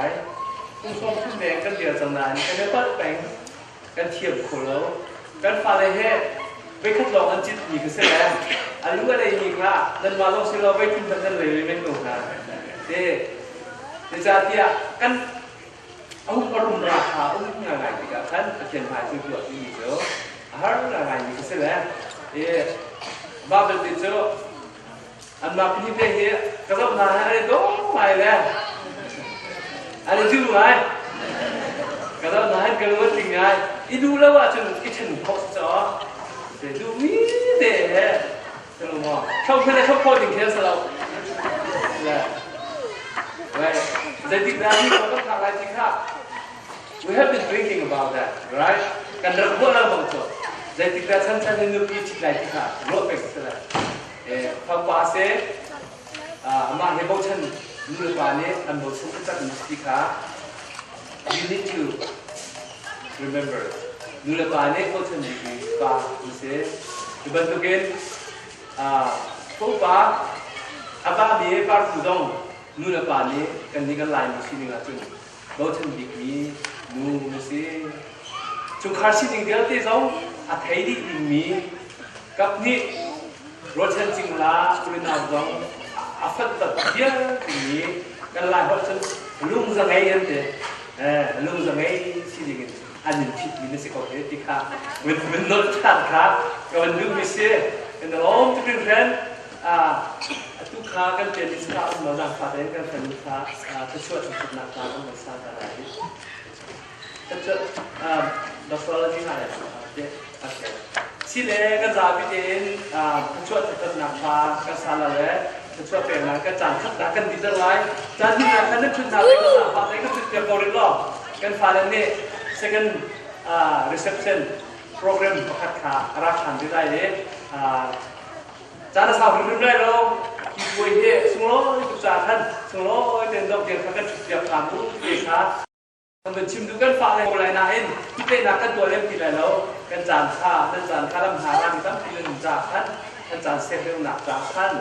ผู้ชมผู้แดงกันเดียวจังนั้นกันได้ปั้นแปงกันเทียบคนแล้วกันฟาเลยเฮ่ไปคัดลองอันจิตมีคือเสน่ห์อันนู้นก็ได้มีค่ะนั่นมาลองสิเราไปทิ้งทั้งนั้นเลยไม่ตรงนะเด็กจะที่กันเอาอารมณ์ราคาอุ้งยังไงดีกันท่านเขียนหมายถึงตัวที่มีเจ้าหาอะไรมีคือเสน่ห์บ้าเป็นติดเจ้าอันมาพิจารณาก็ต้องมาอะไรก็ไม่แล้วอะไรชื่อไหมก็ต้องมาให้กันว่าจริงไงอีดูแล้วว่าจนอีฉันพกจ่อแต่ดูมีแต่จะรู้มั้งชอบเพื่อนชอบคนจริงแค่สลับแหละไว้แต่ติดตามที่เราต้องทำอะไรจริงครับ we have been thinking about that right กันเราพูดแล้วบางตัวแต่ติดตามชั้นๆนึกพิจิตรอะไรที่ครับรถเป็นสลับพอป้าเสมาเห็นบอกฉันนู่นป่านนี้อันบอกฉันจะมีสติค่ะ you need to remember นู่นป่านนี้บอกฉันมีป้าดูสิที่บันทึกกันพวกป้าอาบ้ามีป้าผู้ดงนู่นป่านนี้กันนี่กันไลน์มีสิ่งอะไรจุนบอกฉันมีนู่นสิจุงขาดสิ่งเดียวที่เราอาศัยดีมีกับนี่รถฉันจริงละคุณน่าจะอาฟัดตัดเยอะทีนี้กันไล่รถฉันลุงจะไงยันเดลุงจะไงสิ่งนี้อันนี้ผิดมีสิ่งของที่ข้ามันนอตชัดครับก็มันดูมิเซ่กันแต่ล้อมทุกเรื่องทุกข้ากันเป็นสิ่งที่มันจะฟัดเองกันเป็นข้าจะช่วยสุดนักการมันสร้างอะไรจะดอกอะไรที่ไหนโอเคสิ่งแรกก็จะเป็นช่วยตัดหนักพาก็สารเลยช่วยเปลี่ยนก็จานขัดดักกันดีจังเลยจานที่ไหนกันนึกถึงหนักก็จะพาได้ก็จะเตรียมบริโภคกันฟ้าแล้วนี่ second reception program ประกาศข่าวรับขันที่ได้เลยจานสาวรุ่นแรกเราคิดว่าเฮ้สมรภูมิจานท่านสมรภูมิเดินดอกเดินขัดกันเตรียมการรู้เองครับทำเป็นชิมดูกันฟ้าเลยอะไรนะเห็นที่เป็นนักกันตัวเล็กที่ไรแล้วกันจานข้านั่นจานข้าลำหาร่างตั้งที่เรื่องจากท่านกันจานเซฟเรื่องหนักจากท่าน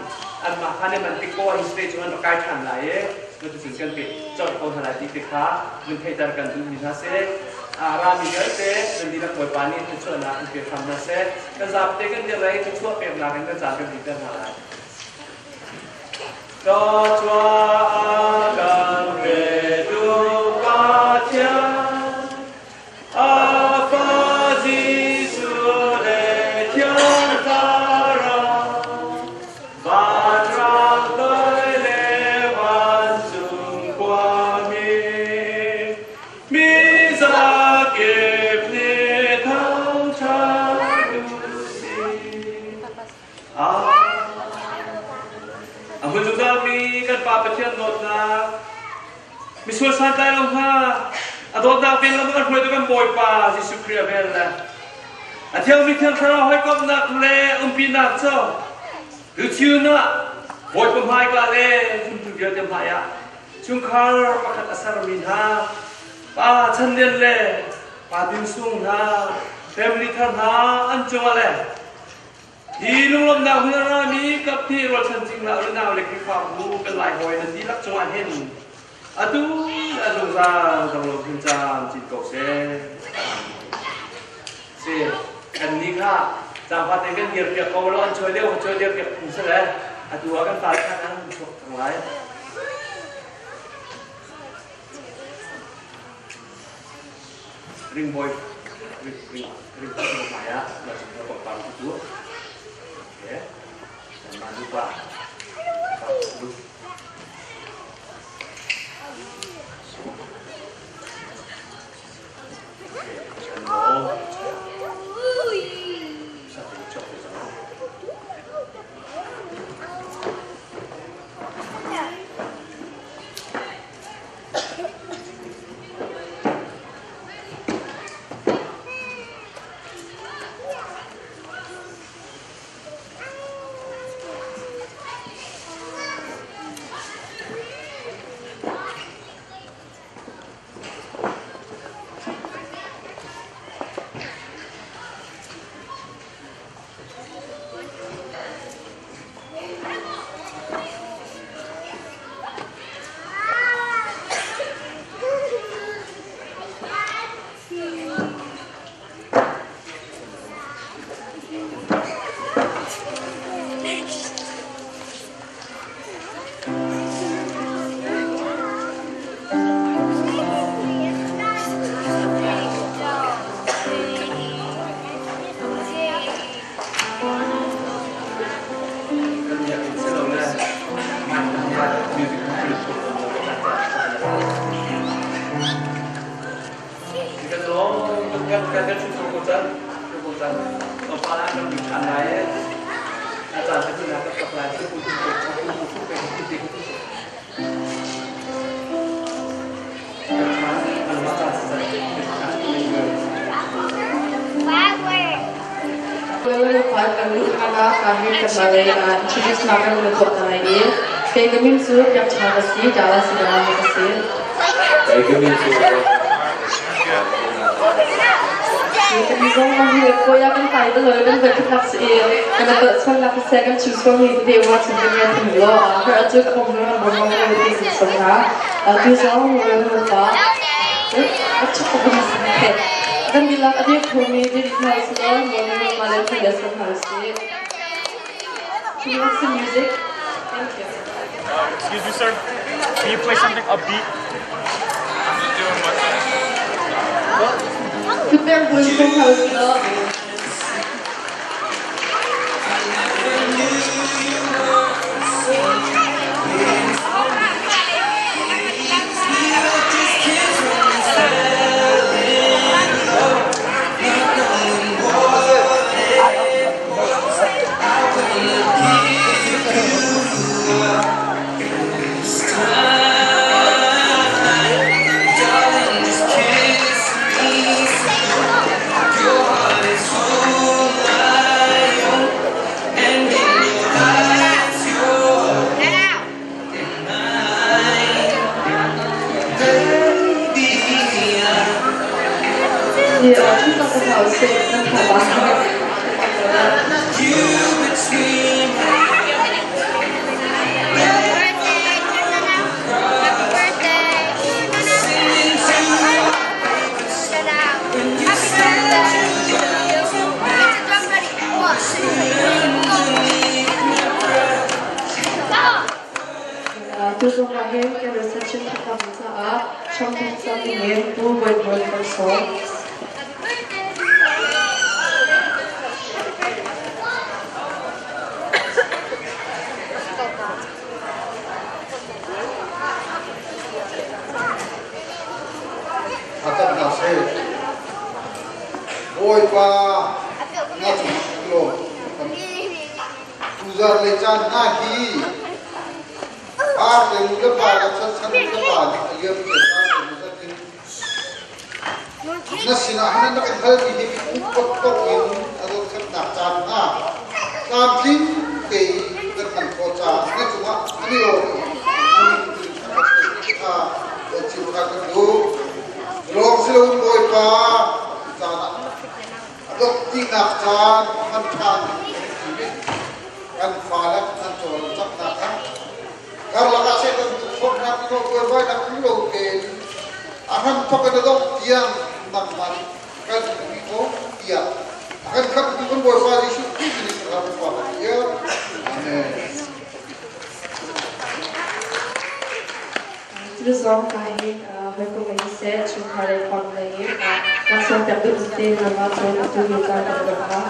อันมาท่านเนี่ยมันติโก้ฮิสเตอร์จนมันใกล้ทันไหลมันจะถึงกันปิดจอดคนอะไรที่ติดขามันให้จัดกันดูมีนาเซ่รามีเยอะเซ่เป็นดีนักบวชปานีที่ช่วยนักเกี่ยวกับนาเซ่กันจับเด็กกันจะไรที่ช่วยเปลี่ยนนักกันจานเป็นดีกันอะไรก็ช่วยกันเรื่อง Mình chúng ta mi cần pa bạch thiên đột na mi xuân san tay lòng ha đột na viên lâmกันพวยตัวกันบอยpa Giêsu Christเวลละเที่ยวมีเที่ยวคาราให้กับนักเล่ปีนักเจ้าหรือชื่อน่ะบอยปมายกันเล่จุดเดียวเต็มพายะชุงคาร์ประคัตอัสรมินฮาป้าชันเดียนเล่ป้าดินซุงฮาเฟมิลี่ท่านฮาอันจงอะไรที่ลุงลำดาวเฮือรามีกับที่รถชันจริงแล้วนาวเล็กที่ความรู้เป็นลายหอยนั่นที่รักจงอันเห็นอะดูอะดูซาตำรวจพิจารณ์จิตตกเสียอันนี้ค่ะจำพัดในกันเกี่ยวกับเขาร้อนช่วยเดียวเก็บผู้เสด็จอะดูกันตายกันนะทั้งหลายริงบอยริงตัวใหม่อะเราบอกตามตัว ya, jangan lupa dulu. Channel, satu cok di sana. Kan keputusan kepala dan bukan lain atas tindakan kepala itu kami kembali Thitumhnak untuk kami. Kami sudah yang cakap jalan sedang berhasil. Kami semua hidup koya kan pada lalu dan berketak sih. Karena bersama nak segam custom hidup di awal sebelumnya tinggal. Kerja kemudian bermain di sana. Tu semua lupa. Cukup berhasil. Kan bila ada kami di mana sedang bermain malam tidak berhasil. Can you want some music? Thank you. Excuse me, sir. Can you play something upbeat? I'm just doing my thing. Prepare for the house. Thitumhnak yang reception kita bisa campur sambil buat person. Akan kasih, boy pa, ngaji lo, uzar lecan nagi, Par đến cái bà là chân chân cái bà là yêu cái ta nó rất kinh nó xin anh nó cái hơi gì thì cũng có in ở đâu cái nạp chạm à làm phim cái thành phố cha nó chúng ta anh yêu à ở chịu cái đó lộc siêu bồi pa cha đó tin nạp cha anh phan anh pha lắm anh trộn chắc nạp lắm kalau kasih tu sok nak tu berbuat nak dulu ke, akan pakai dalam tiang nampan kan itu dia akan kan tu berbuat isu ini kalau buat dia, Terus orang kahit rekomendasi cungah rekon lagi, langsung dapat mesti nama cungah tu juga berapa.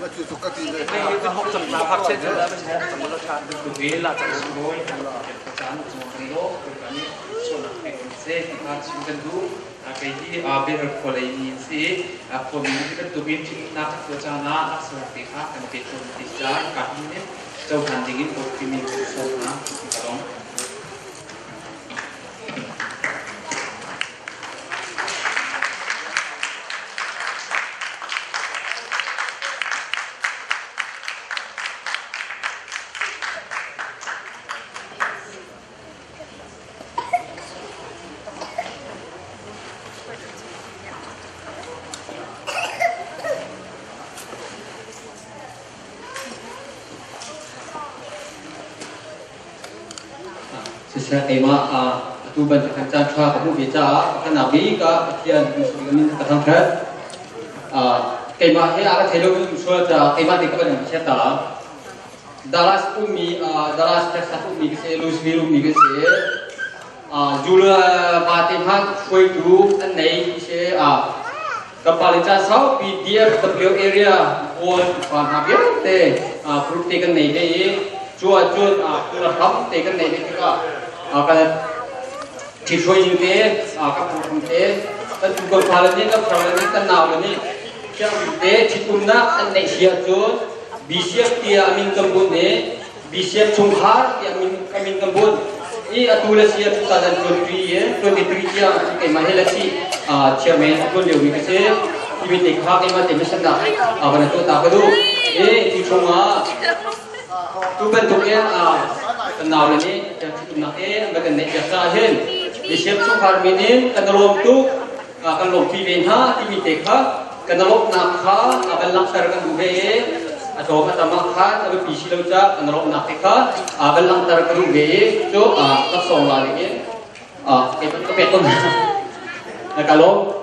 nó chưa thuộc các gì Đây cái hộp tầm nào phát trên rồi đó, mình tầm một lát được đủ ghế là tầm số đôi, tầm là cái chán một số lỗ, cái cái này số là cái xe thì ta chỉ cần đủ cái gì bên ở khỏi này nhìn xe, khỏi mình chỉ cần tụ bên trên nát cái chán nát, nát số cái khác, cái cái chỗ cái chán cái này, châu thành thì cái một cái mình số nát cái đó. Saya tema tu banyak kerja kamu bicara kerana biar kian kami katakan berat tema ini akan terlalu sulit tema di kapan yang saya tahu dalas satu umi kese lus biru umi kese jula Thitumhnak kue tu aneh kese kepala casau PDF W area pun vialte perutikan ni cuacuan kurang tekan ni juga kalau tisoi ini kalau pun te dan juga kalau ni tenau ni siapa te Thitumhnak ni siapa bisiap dia amin kembun ni bisiap cungah dia amin kembun ini atulah siap 2023 dia kayak mahal si chairman pun dia begitu ini tekak ini macam mana apa nak tu tak perlu di cungah tu bentuknya kenal ini Thitumhnak bagian biasa hen bisiap cungah ini kenal tu kenal pibenha timitekha kenal nakha akan laksanakan duhe atau kata makan atau bisi lauca kenal nakha akan laksanakan duhe tu langsung lagi kepetun kalau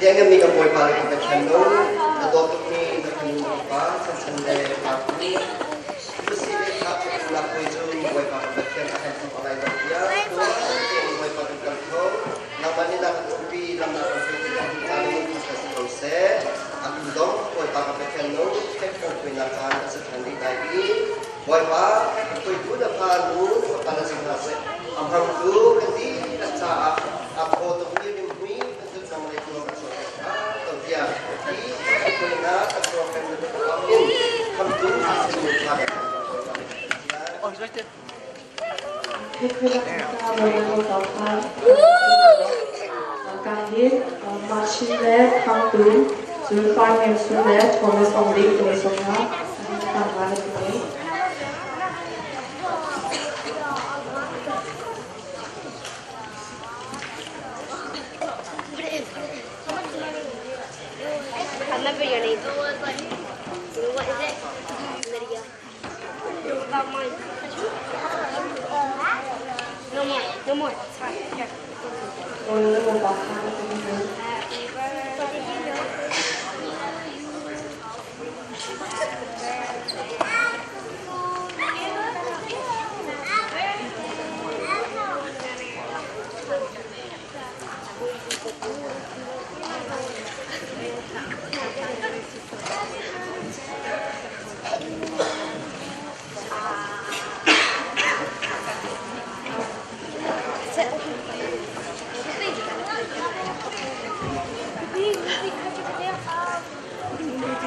Dia kami kembali balik ke channel, atau kami kembali apa, sesuai parti. Mesti kita lakukan itu buat parti akan sampai dia. Dua kali buat parti kalau namanya dah kopi, namanya kopi kali kita proses. Aku dong buat parti channel, kita gunakan sesuatu lagi. Buat apa? Itu dapat dulu pada situasi. Amram tu ketika saat aku tu ni untuk sama itu. Ya, jadi kita akan melakukan kambing hasil Oh, it's right there. Kahit, masih le kambing 줄 파이면 술래 돈을 성리 돈이송나 당하는 분이 Remember your name. What is it? Lydia. About mine. No more. No more. Sorry. Here. 오늘 뭐 막하는 분이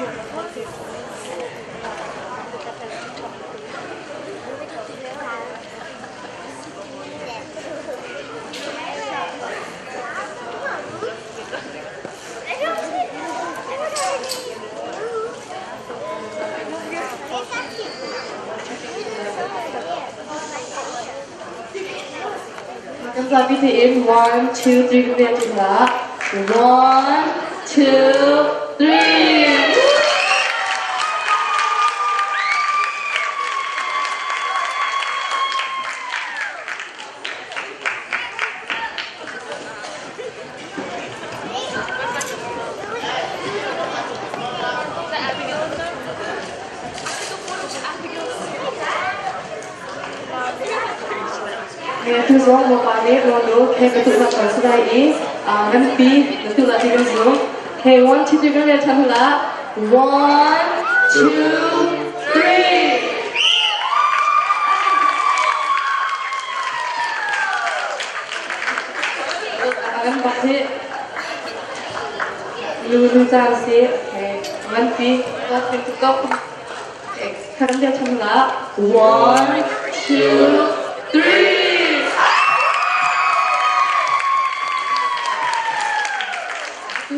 Happy birthday. 감사 BTM 1, 2, 3 준비하겠습니다. 1, 2, 3 Thazang một bài nét rồi nữa theo cái tụi nó còn sẽ đây tampi là tụi là đi lên xuống hey 1, 2, 3 cái này thằng là 1, 2, 3 akan pakai lulu sih hey tampi buat tutup sekarang dia thằng là 1, 2, 3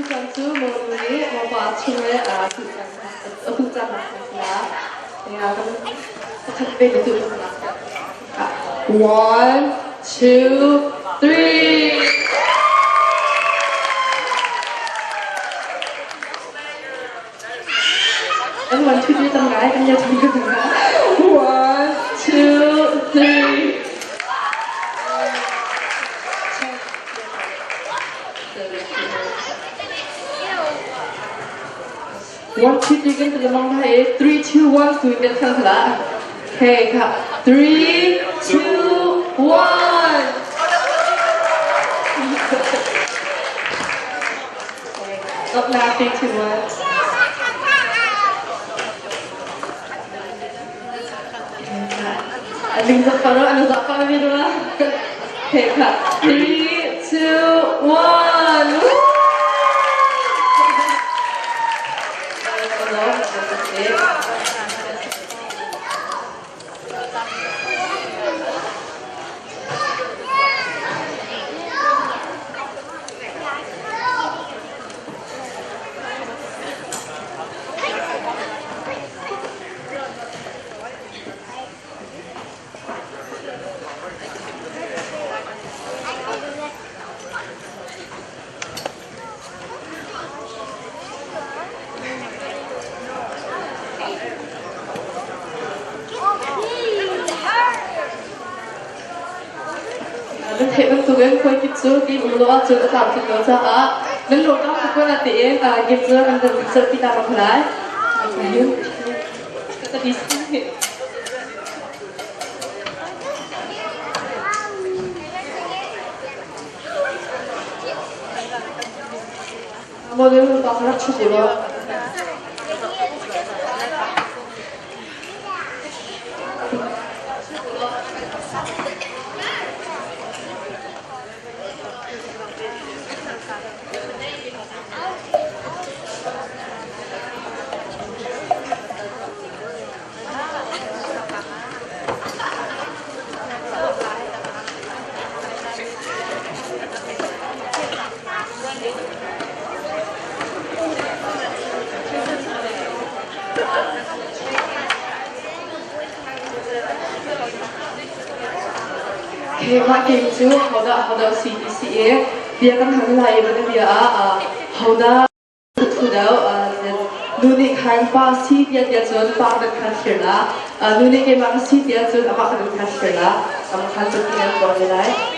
선수 모두이 뭐가 아침에 북장났습니다. 내가 그럼 택배 누르겠습니다. 1, 2, 3 Em muốn chú ý tâm gái, em nhớ chú ý tâm gái 1, 2, 3 1, 2, 3 กันจะมองได้3, 2, 1 คุยกันทั้งละโอเคค่ะ3, 2, 1 Up now 3, 2, 1 Aling zakaro, ano zakaro nito na? Okayค่ะ 3, 2, 1 Thế bên tụi em khơi kịp số đi một loạt chưa có làm thì có sao ạ bên lột đó thì là tiện kịp số bên tụi sợ khi ta bằng lái phải nhớ ta đi xin một đứa có rất chụp rồi Okay, my game too. How da CPCA. Dia kan hang lai benda dia how da tu da nuni kan pa si dia chun pa dan kan khirla. Nuni ke ma si dia chun ama kan khirla. Am kan tu kian ko lai.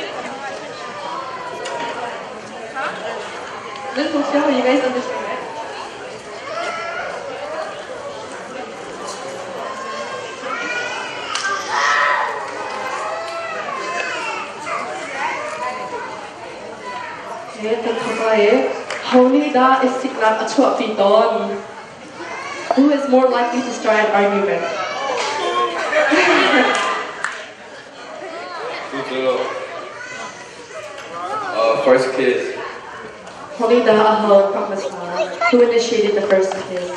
Then for sure you guys understand, right? Who is more likely to start an argument? First kiss. Who initiated the first kiss?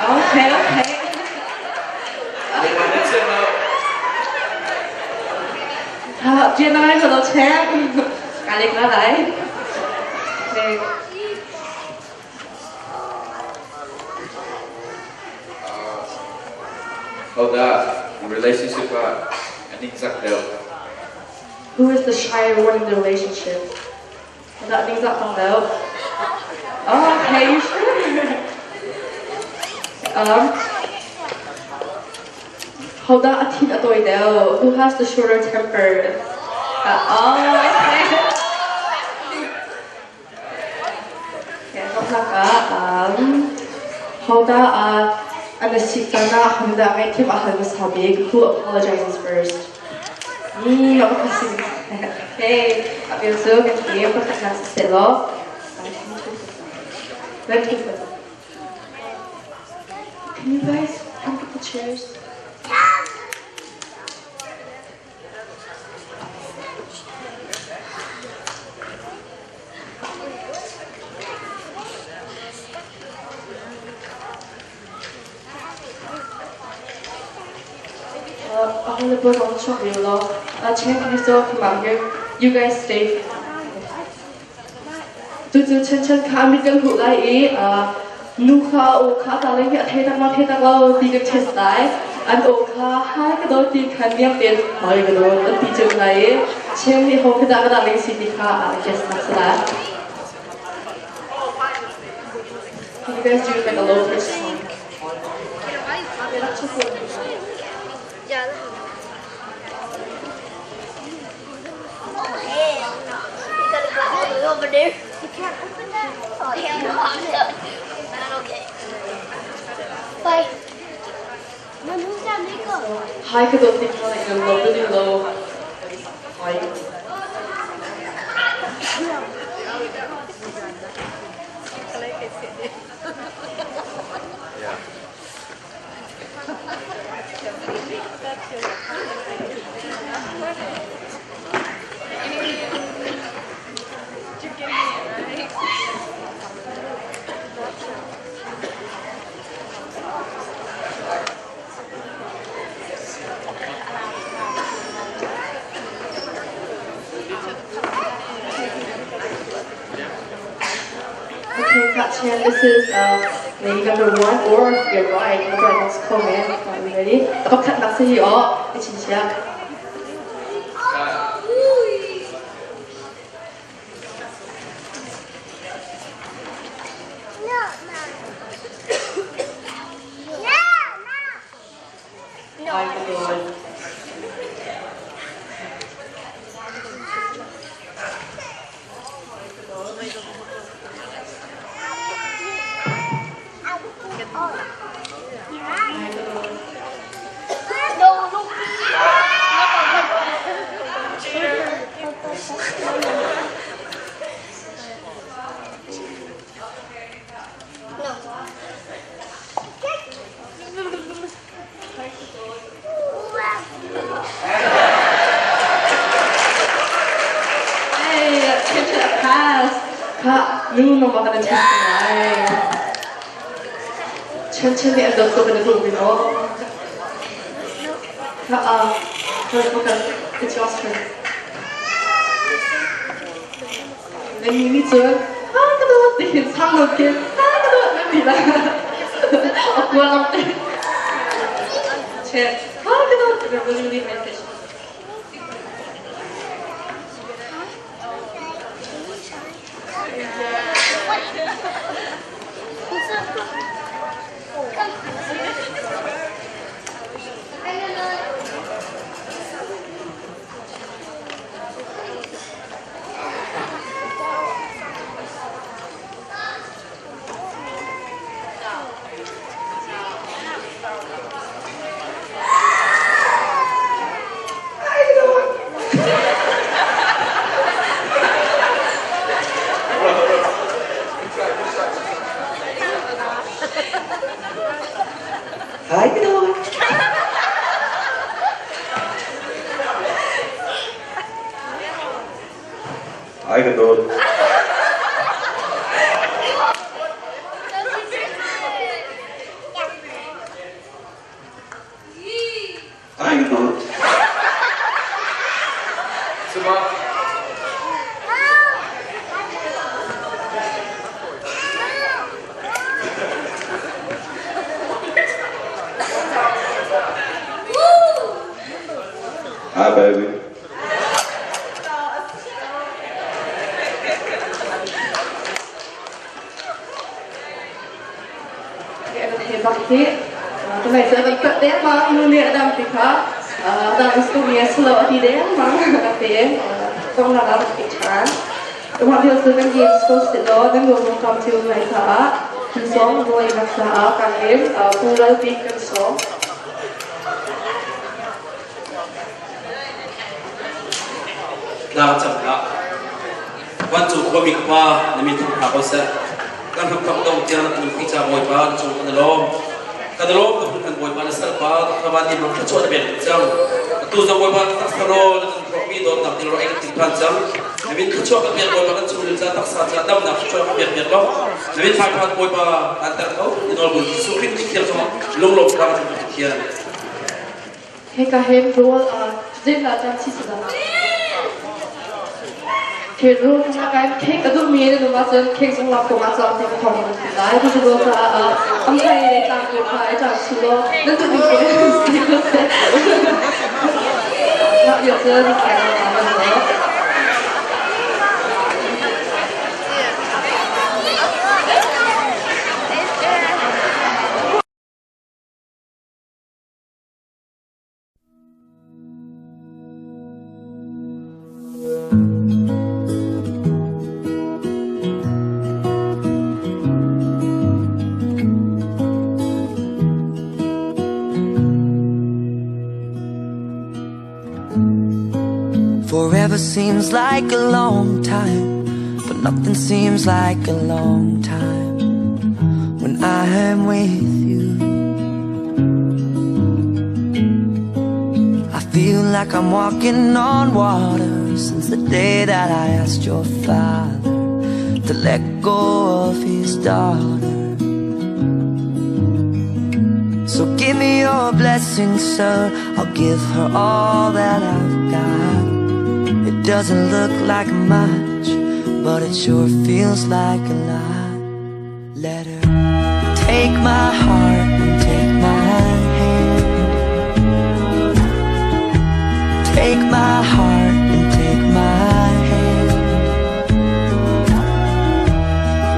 Okay. Dia nói cho nó chén. Cái này nó đấy. Okay. Hold up. Relationship anh chắc đâu. Who is the shyer one in the relationship? That means that one out. Oh, okay, you sure? Hold on, a team atoy daw. Who has the shorter temper? Okay. Hold on, and the sikana handa may team ahal masabig. Who apologizes first? Okay, abençoe que aqui para ficar selo. Can you guys come get the chairs? You guys stay. Từ chân kami kan hụ lại nukha okha ta lên hiện thay ta lo đi cái test lại anh okha hai cái đó đi khăn miếng tiền hỏi cái đó đi chân lại xem đi học cái đó lên xin đi kha test lại. Can you guys do like a low pitch song? Over there. You can't open that? Oh, hell no. Okay. Bye. Mom, who's that makeup? Hai cái độ tinh nó lại gần lâu đi lâu. Hai. Okay, this is lady number 1 or your bride. Number let's come in. Are you ready? Apa kat nak sih oh? Siap. Lu nomor kena cakap. Cang ni ada tu benda tu bino. Bukan, it's your turn. Dan ini tu, kedua tiga sama ke, kedua nanti lah. Aku nak. Cek, kedua really really high pitch. I can do it. I can do it. Suma. Hi, baby. Bakti, tu này sẽ vẫn cất đét mà luôn địa đam thì khá, đangstu nghe slow thì đét mà thế, trong là làm ít chán. Đúng không? Điều sự đang game school sẽ đó, đang ngồi trong công ty này khá, chúng sống rồi gặp khá càng em, phụ lợi bị cần sống. Nào chậm lại. Quan chủ của mình qua, nên mình thông báo sẽ. Kan hak kam dong tiang nak nuki cha boy pa chung kan lo kan boy pa na sal pa ka ba ti mak chu na ben chang tu za boy pa ta saro na kan propi do ta ti ro ai ti pan chang na bin chu ka ben boy pa kan chu lil cha tak sa cha dam na chu ka ben ben lo na bin phai pa boy pa an ta ko ni no bu su khin ti tiang so long long pa ta khian He ka hem role din la chang chi sa thì luôn cái cake ở đâu miền đâu mà chân cake xong làm của mà chân thì không còn gì lại thì chúng ta ông thầy để làm việc phải chẳng chịu lo nên tụi mình phải làm việc chơi thì phải làm được. Forever seems like a long time, but nothing seems like a long time when I am with you. I feel like I'm walking on water since the day that I asked your father to let go of his daughter. So give me your blessing, sir, I'll give her all that I've got. It doesn't look like much, but it sure feels like a lot. Let her take my heart and take my hand. Take my heart and take my hand.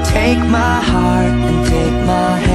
Take my heart and take my hand.